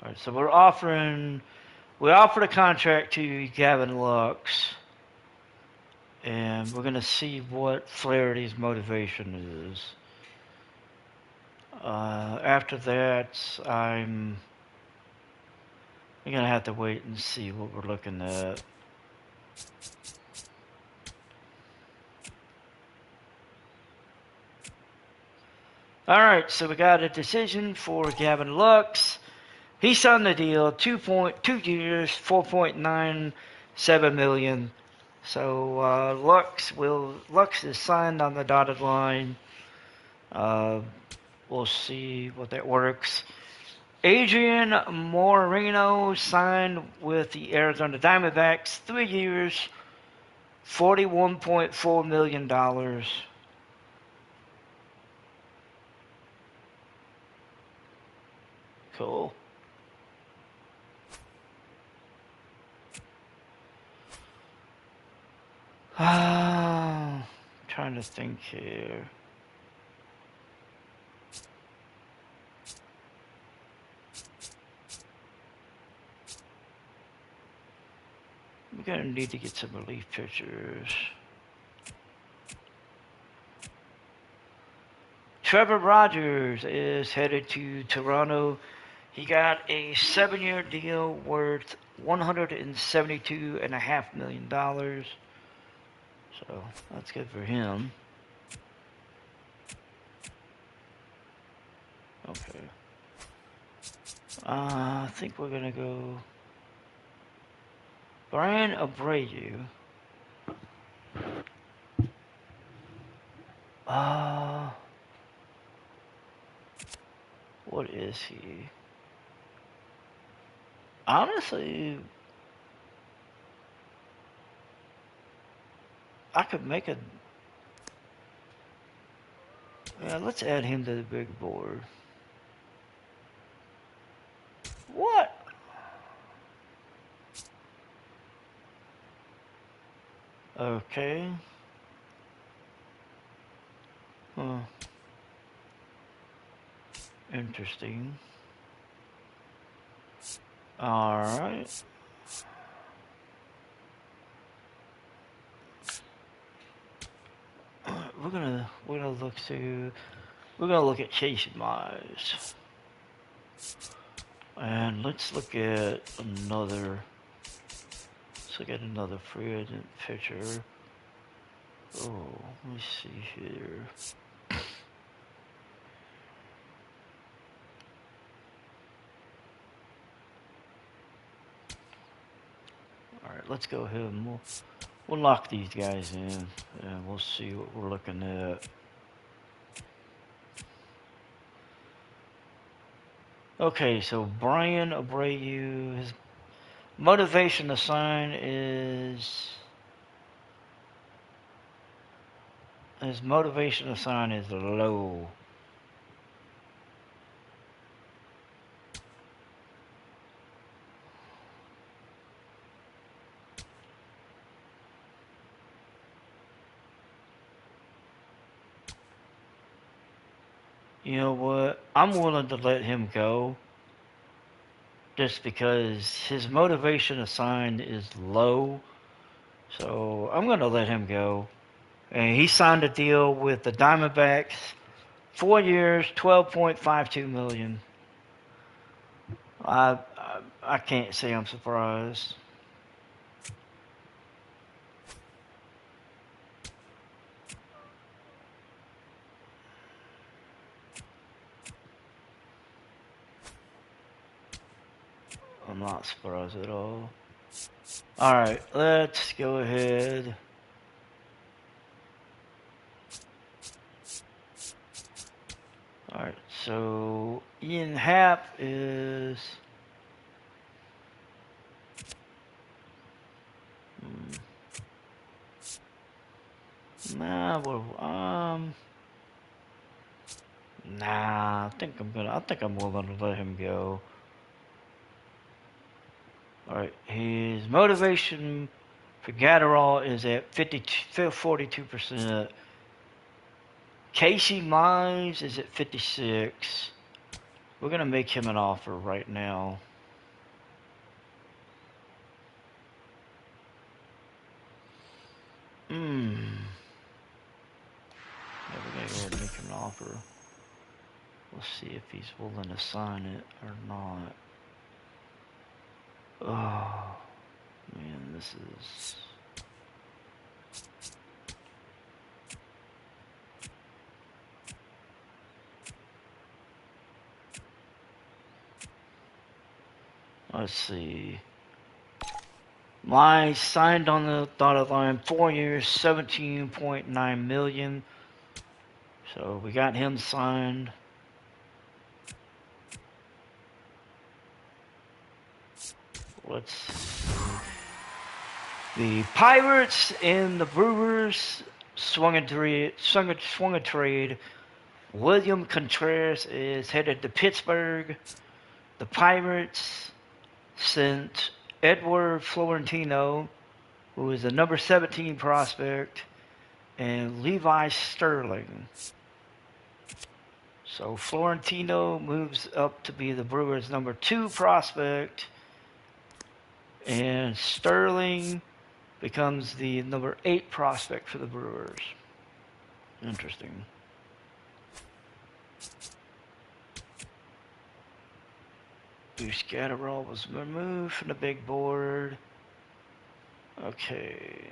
All right, so we offered a contract to Gavin Lux, and we're gonna see what Flaherty's motivation is. After that, I'm gonna have to wait and see what we're looking at. All right, so we got a decision for Gavin Lux. He signed the deal, 2 years, 4.97 million. So Lux is signed on the dotted line. We'll see what that works. Adrian Moreno signed with the Arizona Diamondbacks, 3 years, $41.4 million. Cool. Trying to think here. We're gonna need to get some relief pitchers. Trevor Rogers is headed to Toronto. He got a 7-year deal worth $172.5 million. So that's good for him. Okay. I think we're gonna go Brian Abreu. What is he? Honestly, I could make a. Yeah, let's add him to the big board. What? Okay. Huh. Interesting. Alright. We're gonna look at Chase Mize. And let's look at another free agent pitcher. Oh, let me see here. Alright, let's go ahead and we'll lock these guys in and we'll see what we're looking at. Okay, so Brian Abreu, his motivation to sign is low. You know what? I'm willing to let him go just because his motivation to sign is low. So I'm going to let him go. And he signed a deal with the Diamondbacks, 4 years, 12.52 million. I can't say I'm surprised. I'm not surprised at all. All right, let's go ahead. All right, so Ian Happ is. Nah, nah. I think I'm willing to let him go. All right, his motivation for Gatterall is at 42%. Casey Mize is at 56. We're gonna make him an offer right now. Hmm. Yeah, we're gonna go ahead and make him an offer. We'll see if he's willing to sign it or not. Oh, man, this is. Let's see. Mize signed on the dotted line, 4 years, 17.9 million. So we got him signed. Let's see. The Pirates and the Brewers swung a trade. William Contreras is headed to Pittsburgh. The Pirates sent Edward Florentino, who is a number 17 prospect, and Levi Sterling. So Florentino moves up to be the Brewers' number 2 prospect, and Sterling becomes the number 8 prospect for the Brewers. Interesting. Bruce Gatterall was removed from the big board. Okay.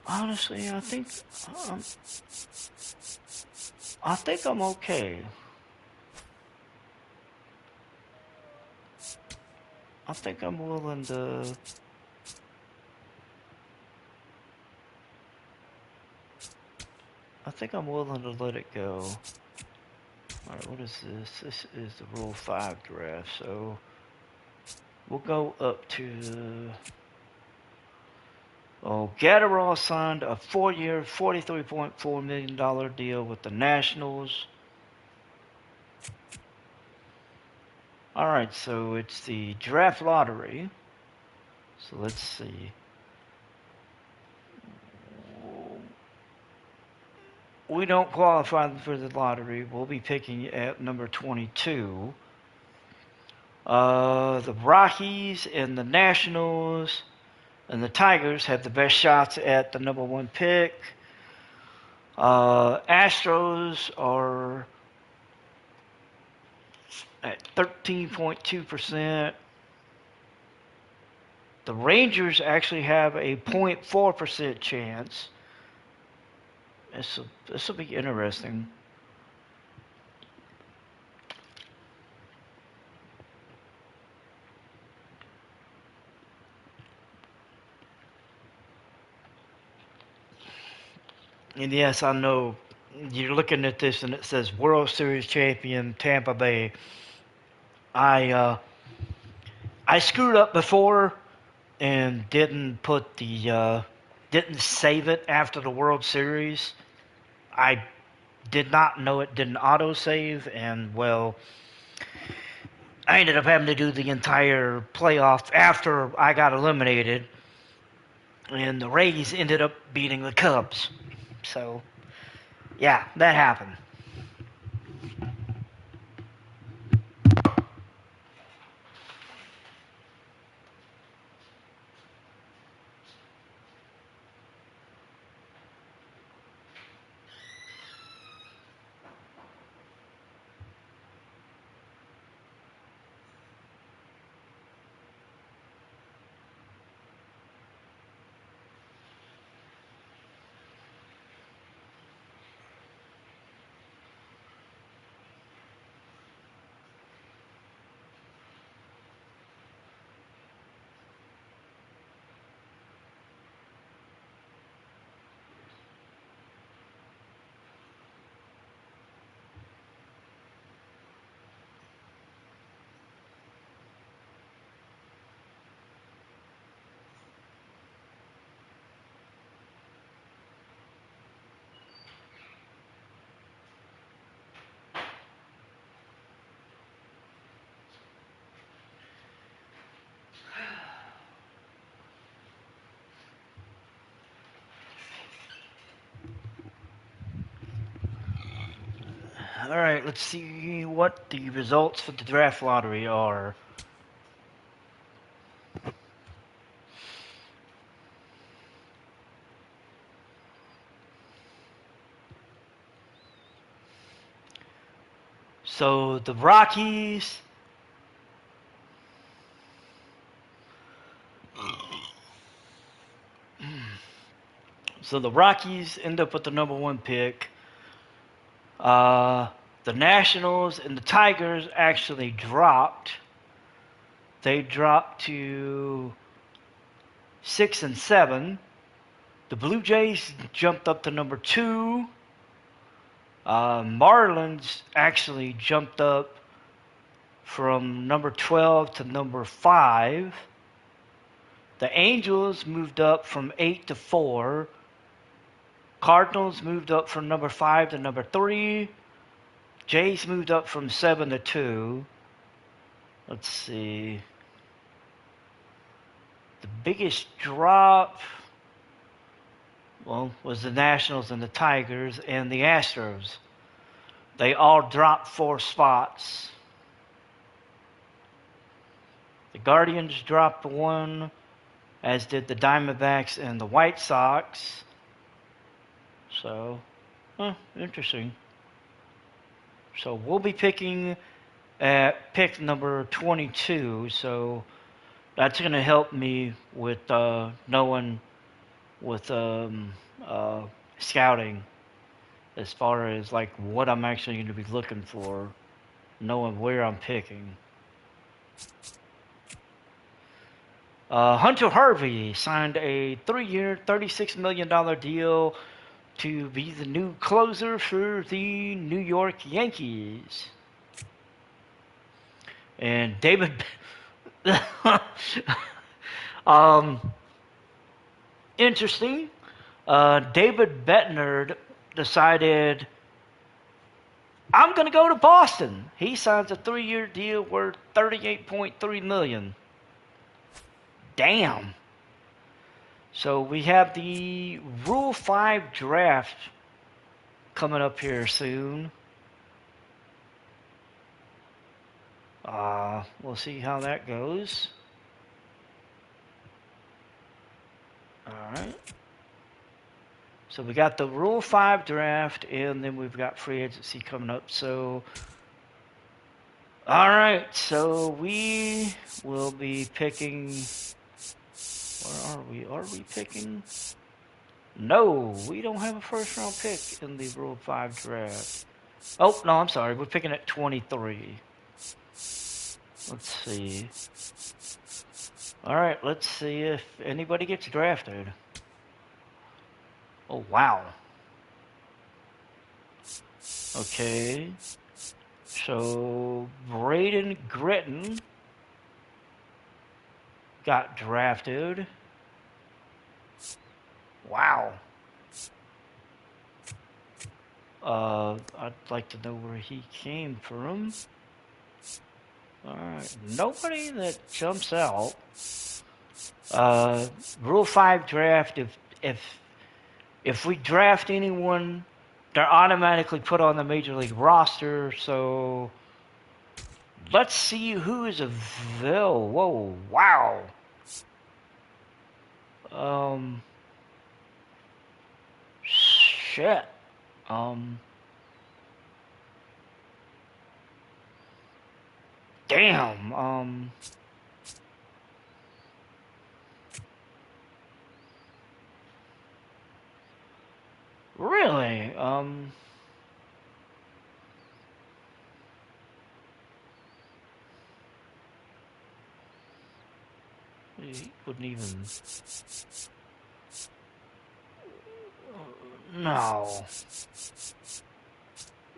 Honestly, um, I think I'm okay. I think I'm willing to. I think I'm willing to let it go. Alright, what is this? This is the Rule 5 draft, so we'll go up to. Oh, Gatterall signed a 4-year, $43.4 million deal with the Nationals. Alright, so it's the draft lottery. So let's see. We don't qualify for the lottery. We'll be picking at number 22. The Rockies and the Nationals and the Tigers have the best shots at the number 1 pick. Astros are at 13.2%. The Rangers actually have a 0.4% chance. This will be interesting. And yes, I know you're looking at this and it says World Series champion Tampa Bay. I uh, I screwed up before and didn't save it after the World Series. I did not know it didn't auto save, and well, I ended up having to do the entire playoff after I got eliminated, and the Rays ended up beating the Cubs. So yeah, that happened. All right, let's see what the results for the draft lottery are. So the Rockies. So the Rockies end up with the number one pick. Uh, the Nationals and the Tigers actually dropped. They dropped to 6 and 7. The Blue Jays jumped up to number 2. Marlins actually jumped up from number 12 to number 5. The Angels moved up from 8 to 4. Cardinals moved up from number 5 to number 3. Jays moved up from 7 to 2. Let's see. The biggest drop, well, was the Nationals and the Tigers and the Astros. They all dropped 4 spots. The Guardians dropped 1, as did the Diamondbacks and the White Sox. So, interesting. So we'll be picking at pick number 22. So that's going to help me with knowing with scouting as far as like what I'm actually going to be looking for, knowing where I'm picking. Hunter Harvey signed a 3-year, $36 million deal to be the new closer for the New York Yankees. And David, interesting. David Bettner decided, I'm going to go to Boston. He signs a 3-year deal worth $38.3 million. Damn. So we have the Rule 5 draft coming up here soon. We'll see how that goes. Alright. So we got the Rule 5 draft, and then we've got free agency coming up. So, alright, so we will be picking... Where are we? Are we picking? No, we don't have a first round pick in the Rule 5 draft. Oh, no, I'm sorry. We're picking at 23. Let's see. Alright, let's see if anybody gets drafted. Oh, wow. Okay. So Braden Gritton got drafted. Wow. I'd like to know where he came from. Alright. Nobody that jumps out. Rule 5 draft, if we draft anyone, they're automatically put on the major league roster. So let's see who is available. Whoa, wow. Shit. Damn. Really? He wouldn't even. No.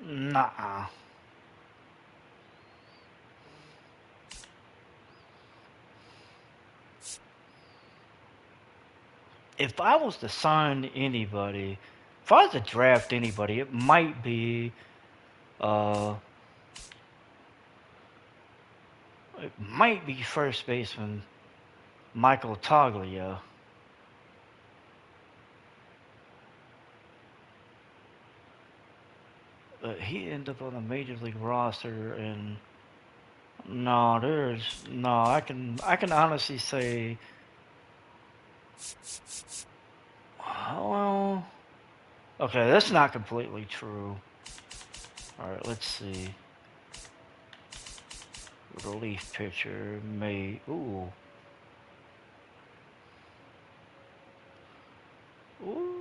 Nah. If I was to sign anybody, if I was to draft anybody, it might be, uh, first baseman Michael Toglia. But he ended up on a major league roster, and no, there's no. I can honestly say, well, okay, that's not completely true. All right, let's see. Relief pitcher may. Ooh. Ooh.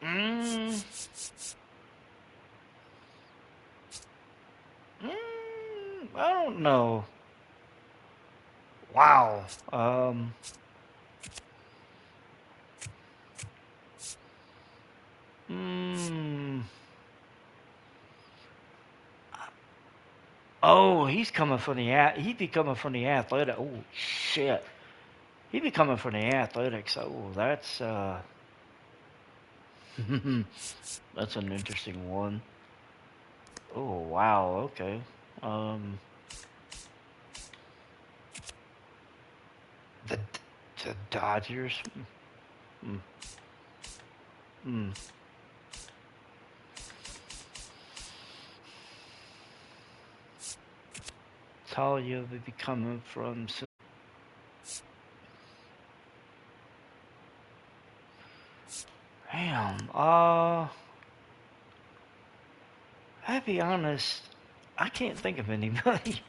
Mm. I don't know. Wow. Mm, oh, he'd be coming from the athletic. Oh shit. He'd be coming from the athletics. Oh, that's an interesting one. Oh wow. Okay. Um, the the Dodgers. Mm, mm. Talia would be coming from. Damn. I'll be honest. I can't think of anybody.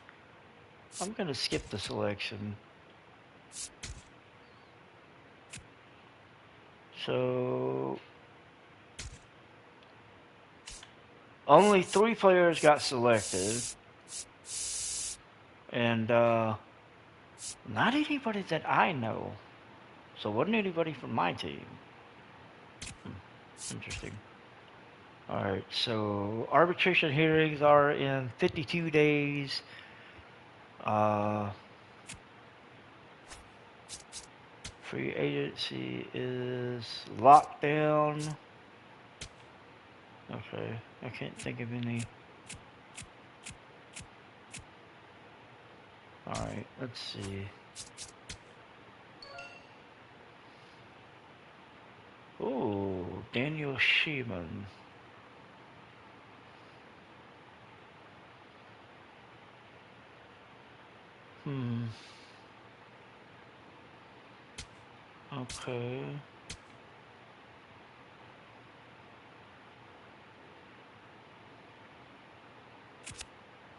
I'm gonna skip the selection. So only 3 players got selected, and not anybody that I know. So wasn't anybody from my team. Interesting. All right. So arbitration hearings are in 52 days. Uh, free agency is locked down. Okay. I can't think of any. All right. Let's see. Oh, Daniel Sheeman. Hmm. Okay.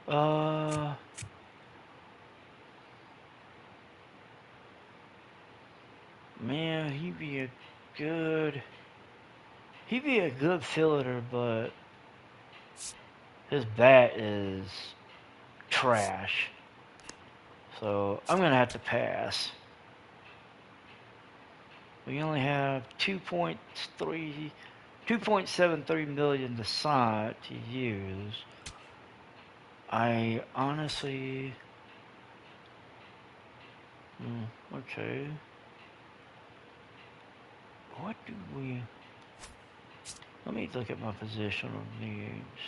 Uh, man, good, he'd be a good fielder, but his bat is trash. So I'm gonna have to pass. We only have 2.73 million to use. I honestly, okay. What do we? Let me look at my positional needs.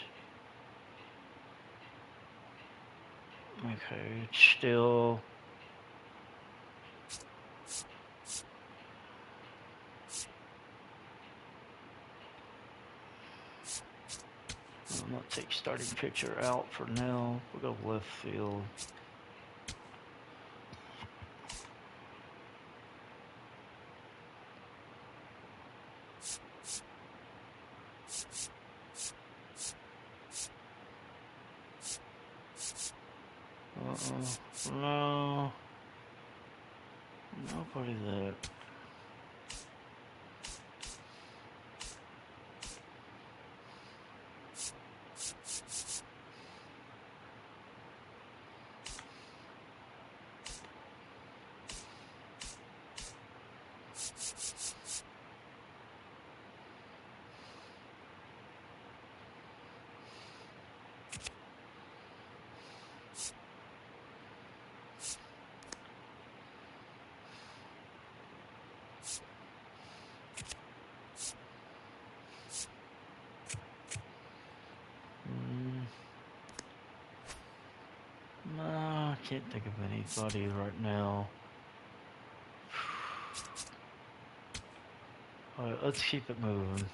Okay, it's still. I'm gonna take starting pitcher out for now. We'll go left field. No. Nobody there. No, I can't think of anybody right now. Alright, let's keep it moving.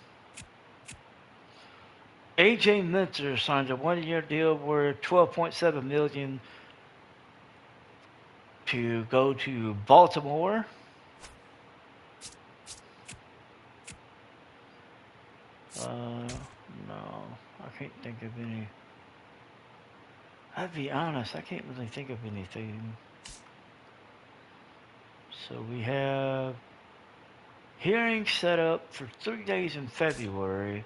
AJ Minter signed a one-year deal worth $12.7 million to go to Baltimore. No, I can't think of any. I'll be honest, I can't really think of anything. So we have hearings set up for 3 days in February.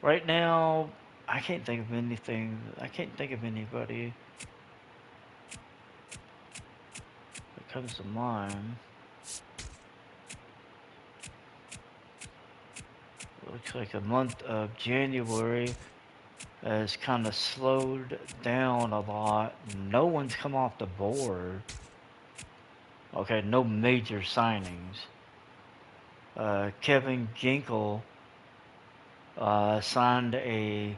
Right now, I can't think of anything. I can't think of anybody that comes to mind. Looks like the month of January has kind of slowed down a lot. No one's come off the board. Okay, no major signings. Kevin Ginkel signed a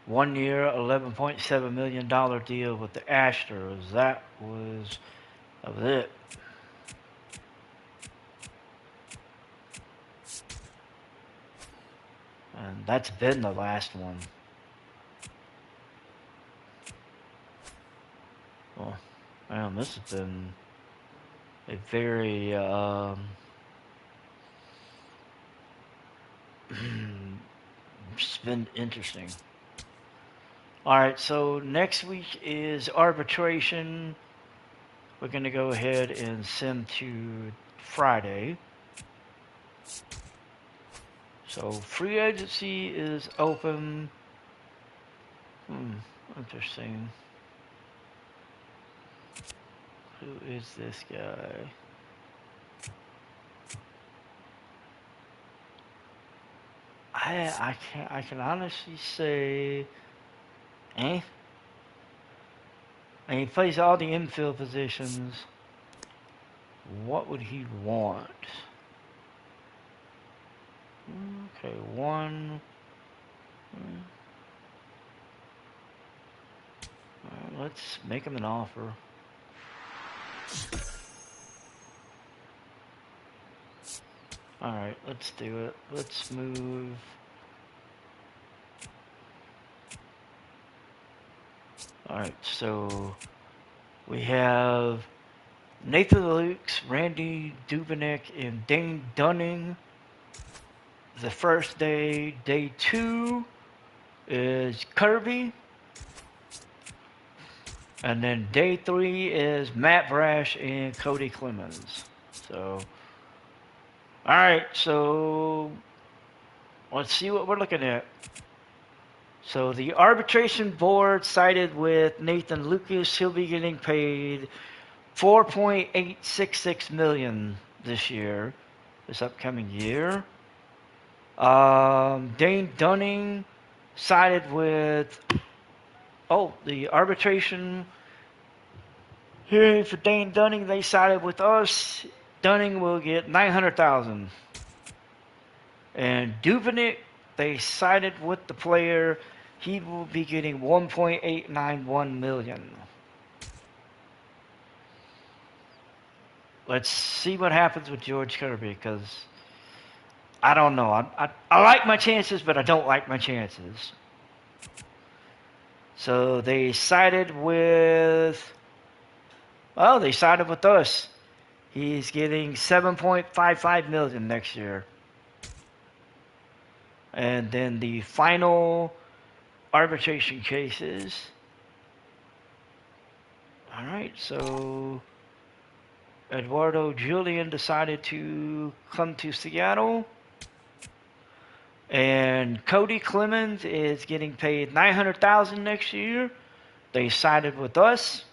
1-year, $11.7 million deal with the Astros. That was it. And that's been the last one. Well, man, this has been a very it's been interesting. All right, so next week is arbitration. We're going to go ahead and send to Friday. So free agency is open. Interesting. Who is this guy? I can honestly say, and he plays all the infield positions. What would he want? Okay, one. Let's make him an offer. Alright, let's do it. Let's move. Alright, so we have Nathan Lukes, Randy Dubinick, and Dane Dunning. The first day, day 2, is Kirby. And then day 3 is Matt Brash and Cody Clemens. So, alright, so let's see what we're looking at. So the arbitration board sided with Nathan Lucas. He'll be getting paid $4.866 million this year. this upcoming year. Dane Dunning sided with, the arbitration hearing for Dane Dunning, they sided with us. Dunning will get 900,000. And Dubinick, they sided with the player. He will be getting 1.891 million. Let's see what happens with George Kirby, because I don't know. I like my chances, but I don't like my chances. So they sided with, they sided with us. He's getting 7.55 million next year. And then the final arbitration cases. All right, so Eduardo Julian decided to come to Seattle. And Cody Clemens is getting paid $900,000 next year. They sided with us.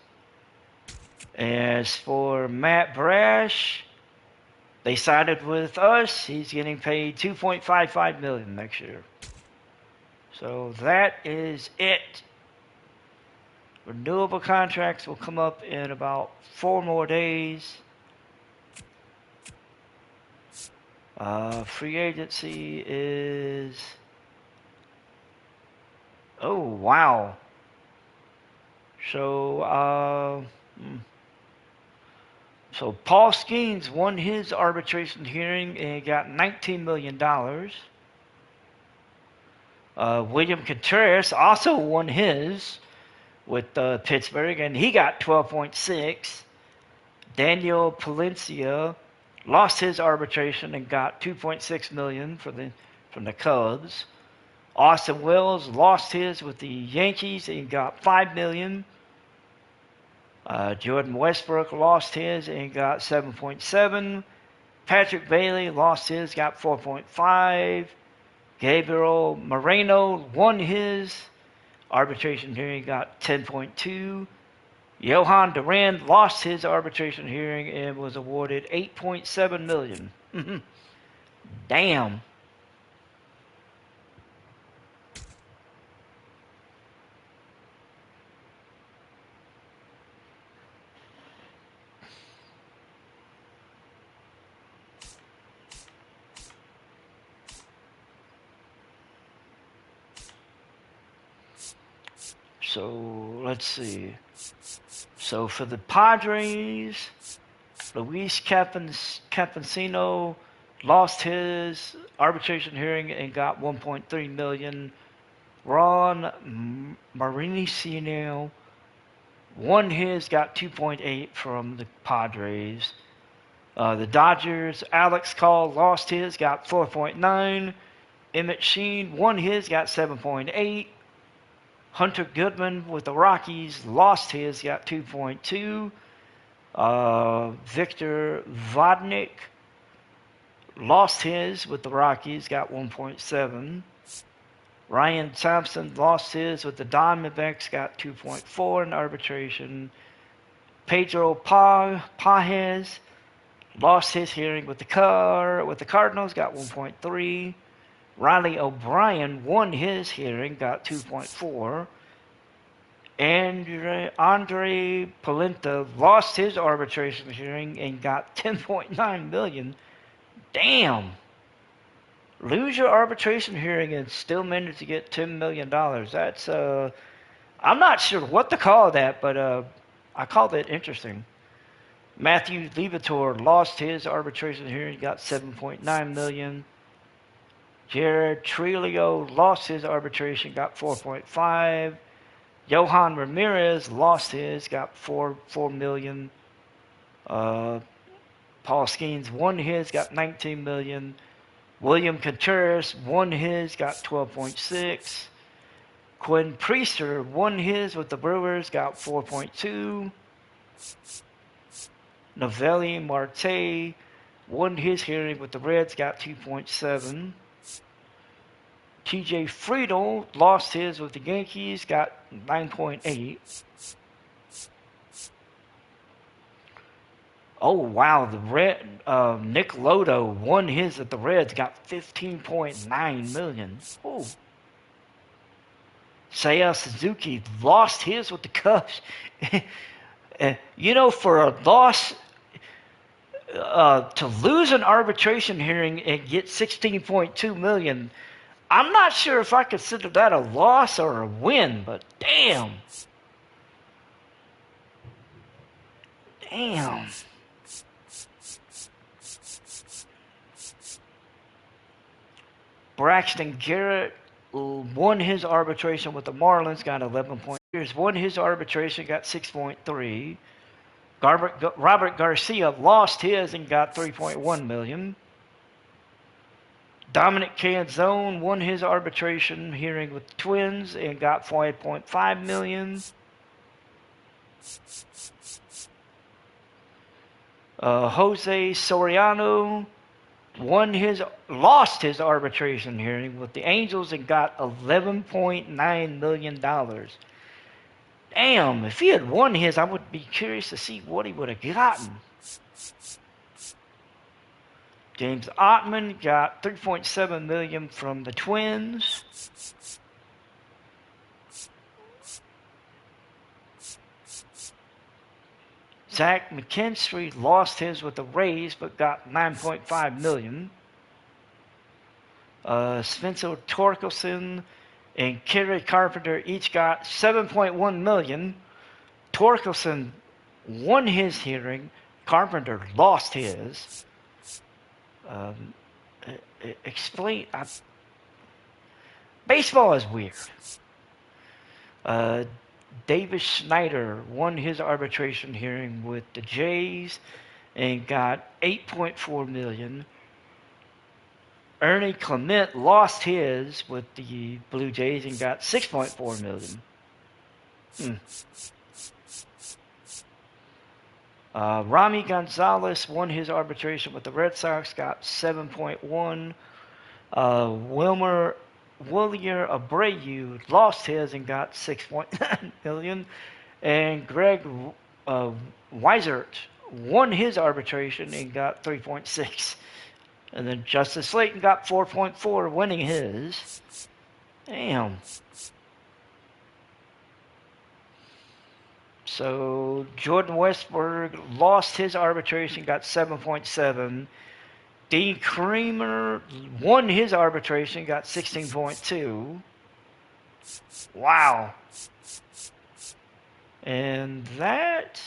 As for Matt Brash, they sided with us. He's getting paid $2.55 million next year. So that is it. Renewable contracts will come up in about 4 more days. Free agency is... Oh, wow. So, Paul Skeens won his arbitration hearing and got $19 million. William Contreras also won his with Pittsburgh, and he got 12.6. Daniel Palencia lost his arbitration and got 2.6 million from the Cubs. Austin Wells lost his with the Yankees and got 5 million. Jordan Westbrook lost his and got 7.7. Patrick Bailey lost his, got 4.5. Gabriel Moreno won his arbitration hearing, got 10.2. Johan Duran lost his arbitration hearing and was awarded 8.7 million. Damn. So let's see. So for the Padres, Luis Campesino lost his arbitration hearing and got 1.3 million. Ron Mauricio won his, got 2.8 from the Padres. The Dodgers, Alex Call lost his, got 4.9. Emmett Sheen won his, got 7.8. Hunter Goodman with the Rockies lost his, got 2.2. Victor Vodnik lost his with the Rockies, got 1.7. Ryan Thompson lost his with the Diamondbacks, got 2.4 in arbitration. Pedro Pages lost his hearing with the Cardinals, got 1.3. Riley O'Brien won his hearing, got 2.4. Andre Polenta lost his arbitration hearing and got 10.9 million. Damn. Lose your arbitration hearing and still manage to get $10 million. That's, I'm not sure what to call that, but I called it interesting. Matthew Liberatore lost his arbitration hearing, got 7.9 million. Jared Trillo lost his arbitration, got 4.5. Johan Ramirez lost his, got 4 million. Paul Skeens won his, got 19 million. William Contreras won his, got 12.6. Quinn Priester won his with the Brewers, got 4.2. Novelli Marte won his hearing with the Reds, got 2.7. TJ Friedel lost his with the Yankees, got 9.8. Oh wow, the Nick Lodo won his at the Reds, got 15.9 million. Oh. Seiya Suzuki lost his with the Cubs. For a loss, to lose an arbitration hearing and get 16.2 million, I'm not sure if I consider that a loss or a win, but damn. Damn. Braxton Garrett won his arbitration with the Marlins, got 11 points. Won his arbitration, got 6.3. Robert Garcia lost his and got 3.1 million. Dominic Canzone won his arbitration hearing with the Twins and got 5.5 million. Jose Soriano lost his arbitration hearing with the Angels and got $11.9 million. Damn, if he had won his, I would be curious to see what he would have gotten. James Ottman got $3.7 million from the Twins. Zach McKinstry lost his with the Rays but got $9.5 million. Spencer Torkelson and Kerry Carpenter each got $7.1 million. Torkelson won his hearing. Carpenter lost his. Explain. Baseball is weird. Davis Schneider won his arbitration hearing with the Jays and got $8.4 million. Ernie Clement lost his with the Blue Jays and got $6.4 million. Rami Gonzalez won his arbitration with the Red Sox, got 7.1. Willier Abreu lost his and got 6.9 million. And Greg Weisert won his arbitration and got 3.6. And then Justice Slayton got 4.4, winning his. Damn. So Jordan Westberg lost his arbitration, got 7.7. Dean Creamer won his arbitration, got 16.2. Wow. And that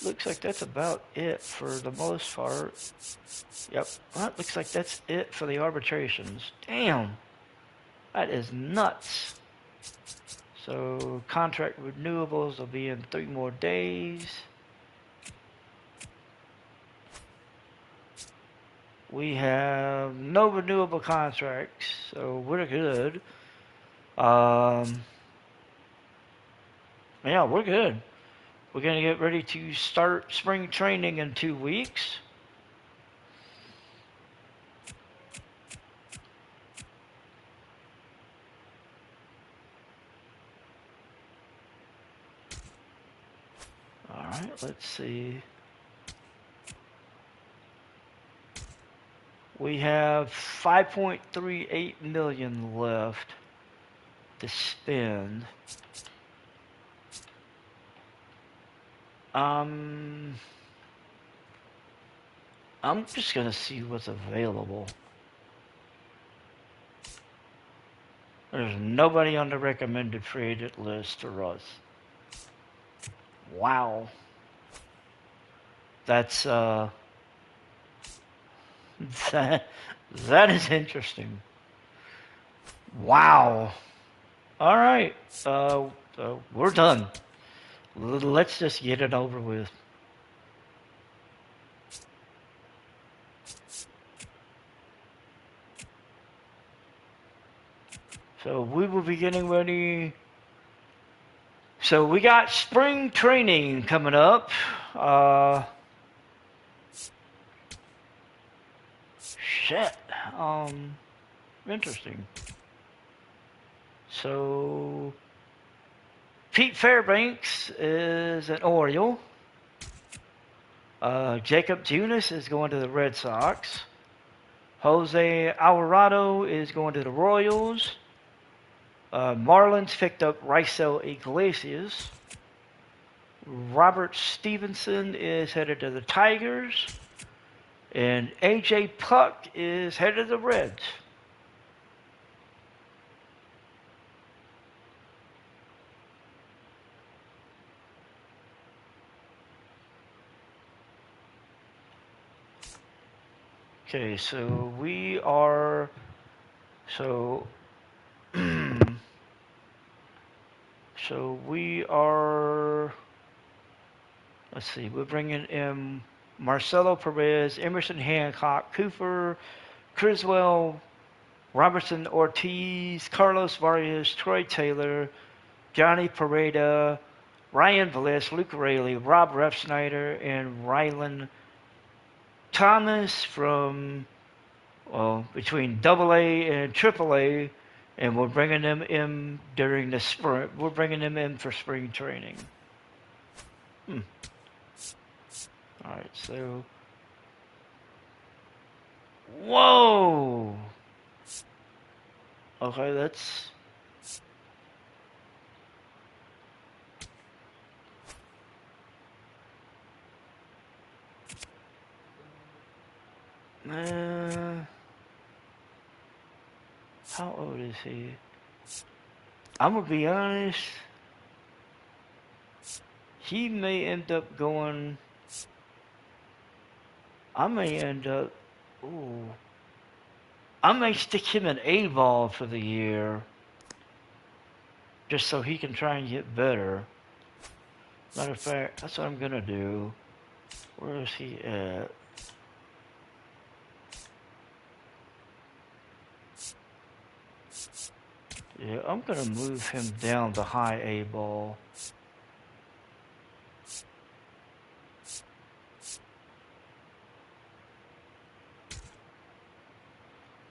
looks like that's about it for the most part. Yep, that looks like that's it for the arbitrations. Damn. That is nuts. So contract renewables will be in 3 more days. We have no renewable contracts, so we're good. Yeah, we're good. We're going to get ready to start spring training in 2 weeks. All right, let's see. We have 5.38 million left to spend. I'm just gonna see what's available. There's nobody on the recommended free agent list for us. Wow. That's that is interesting. Wow. All right. We're done. Let's just get it over with. So we will be getting ready. So we got spring training coming up. Shit. Interesting. So Pete Fairbanks is an Oriole. Jacob Junis is going to the Red Sox. Jose Alvarado is going to the Royals. Marlins picked up Raisel Iglesias. Robert Stevenson is headed to the Tigers. And AJ Puck is headed to the Reds. Okay, so we are. So. So we are. Let's see, we're bringing in Marcelo Perez, Emerson Hancock, Cooper, Criswell, Robertson Ortiz, Carlos Vargas, Troy Taylor, Johnny Pereda, Ryan Velez, Luke Rayleigh, Rob Refsnyder, and Rylan Thomas from, well, between AA and AAA, and we're bringing them in during the spring. We're bringing them in for spring training. Alright, so. Whoa! Okay, that's. How old is he? I'm gonna be honest. He may end up going. I may end up. Ooh. I may stick him in A-ball for the year. Just so he can try and get better. Matter of fact, that's what I'm gonna do. Where is he at? Yeah, I'm gonna move him down to high A-ball.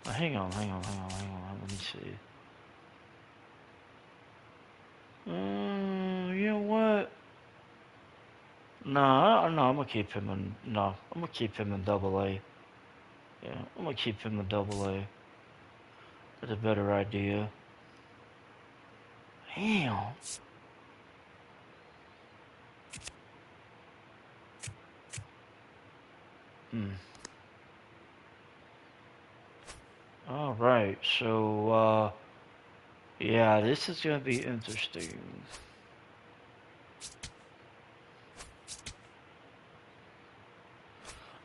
Hang on. Let me see. You know what? No, I'm gonna keep him in. No, I'm gonna keep him in AA. Yeah, I'm gonna keep him in AA. That's a better idea. Damn. All right, so yeah, this is gonna be interesting.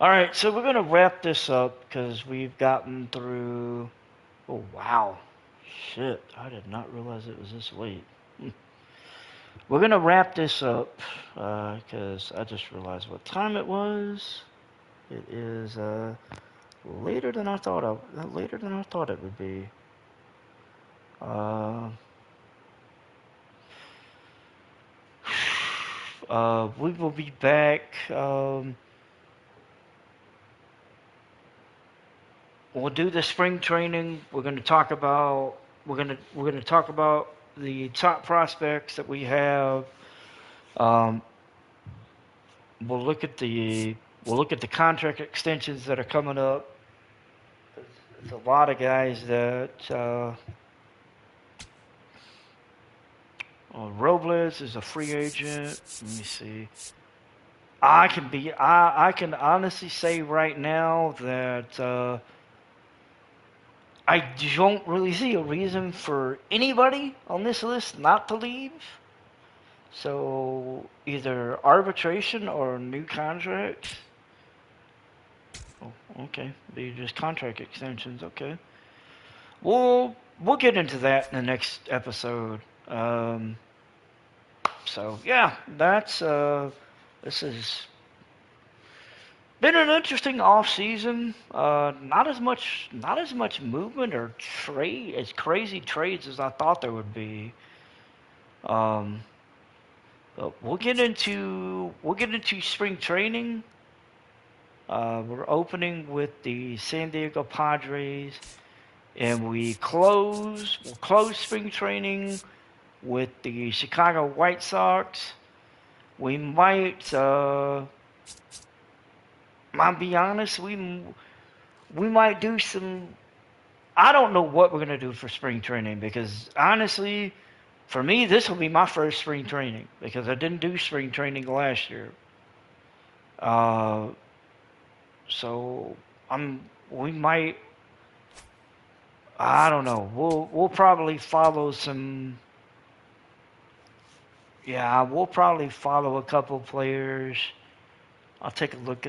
All right, so we're gonna wrap this up because we've gotten through. Oh wow, shit! I did not realize it was this late. We're gonna wrap this up because I just realized what time it was. It is later than I thought it would be. We will be back. We'll do the spring training. We're going to talk about the top prospects that we have. We'll look at the contract extensions that are coming up. There's a lot of guys that. Robles is a free agent. Let me see. I can honestly say right now that I don't really see a reason for anybody on this list not to leave. So either arbitration or new contracts. Oh, okay. They're just contract extensions. Okay. We'll get into that in the next episode. So yeah, that's this has been an interesting off season. Not as much movement or crazy trades as I thought there would be. But we'll get into spring training. We're opening with the San Diego Padres, and we'll close spring training with the Chicago White Sox. We might I'll be honest, we might do some. I don't know what we're gonna do for spring training because honestly, for me, this will be my first spring training because I didn't do spring training last year. Uh, so we might. I don't know. We'll probably follow some. Yeah, we'll probably follow a couple players. I'll take a look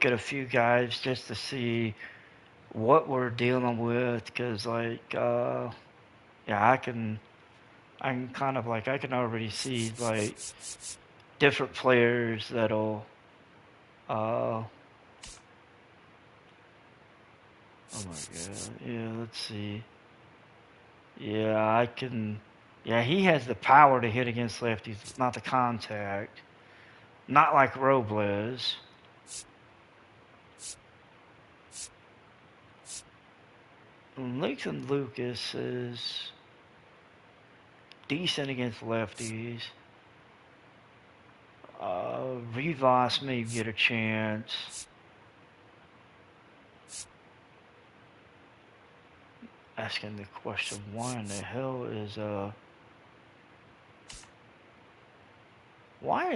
at a few guys just to see what we're dealing with, because yeah, I can kind of like I can already see like different players that'll uh oh my god, yeah, let's see, yeah, I can, yeah, he has the power to hit against lefties, not the contact, not like Robles. Nathan Lucas is decent against lefties. Rivas may get a chance. Asking the question, why in the hell is why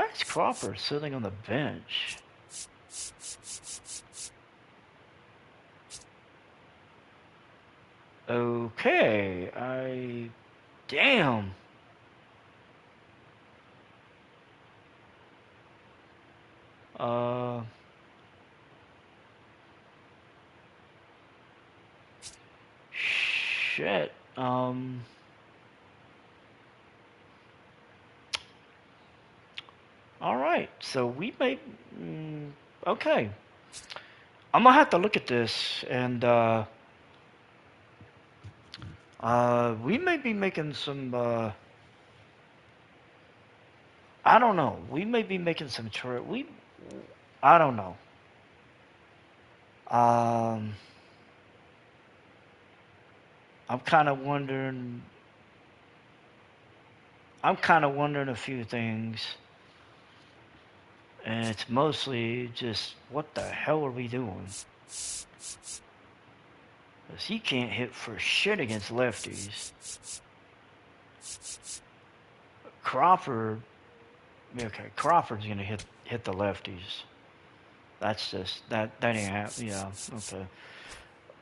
is Crawford sitting on the bench? Okay, damn. Uh Shit. All right. So we may. Okay. I'm gonna have to look at this, and we may be making some. I don't know. We may be making some. I don't know. Um, I'm kind of wondering. I'm kind of wondering a few things, and it's mostly just what the hell are we doing? Because he can't hit for shit against lefties. Crawford, okay, Crawford's gonna hit the lefties. That's just that ain't happening. Yeah, okay.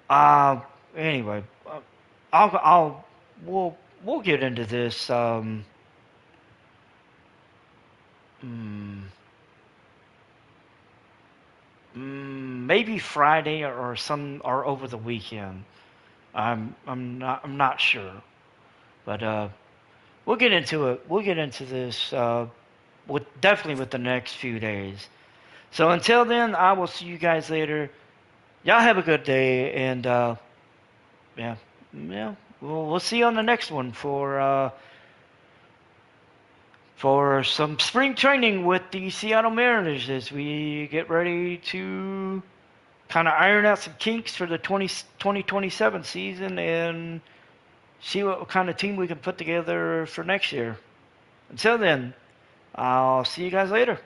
Uh, anyway, I'll we'll get into this. Mm, Maybe Friday or over the weekend. I'm not sure, but we'll get into it. We'll get into this with definitely with the next few days. So until then, I will see you guys later. Y'all have a good day, and yeah, yeah, we'll see you on the next one for some spring training with the Seattle Mariners as we get ready to kind of iron out some kinks for the 2027 season and see what kind of team we can put together for next year. Until then, I'll see you guys later.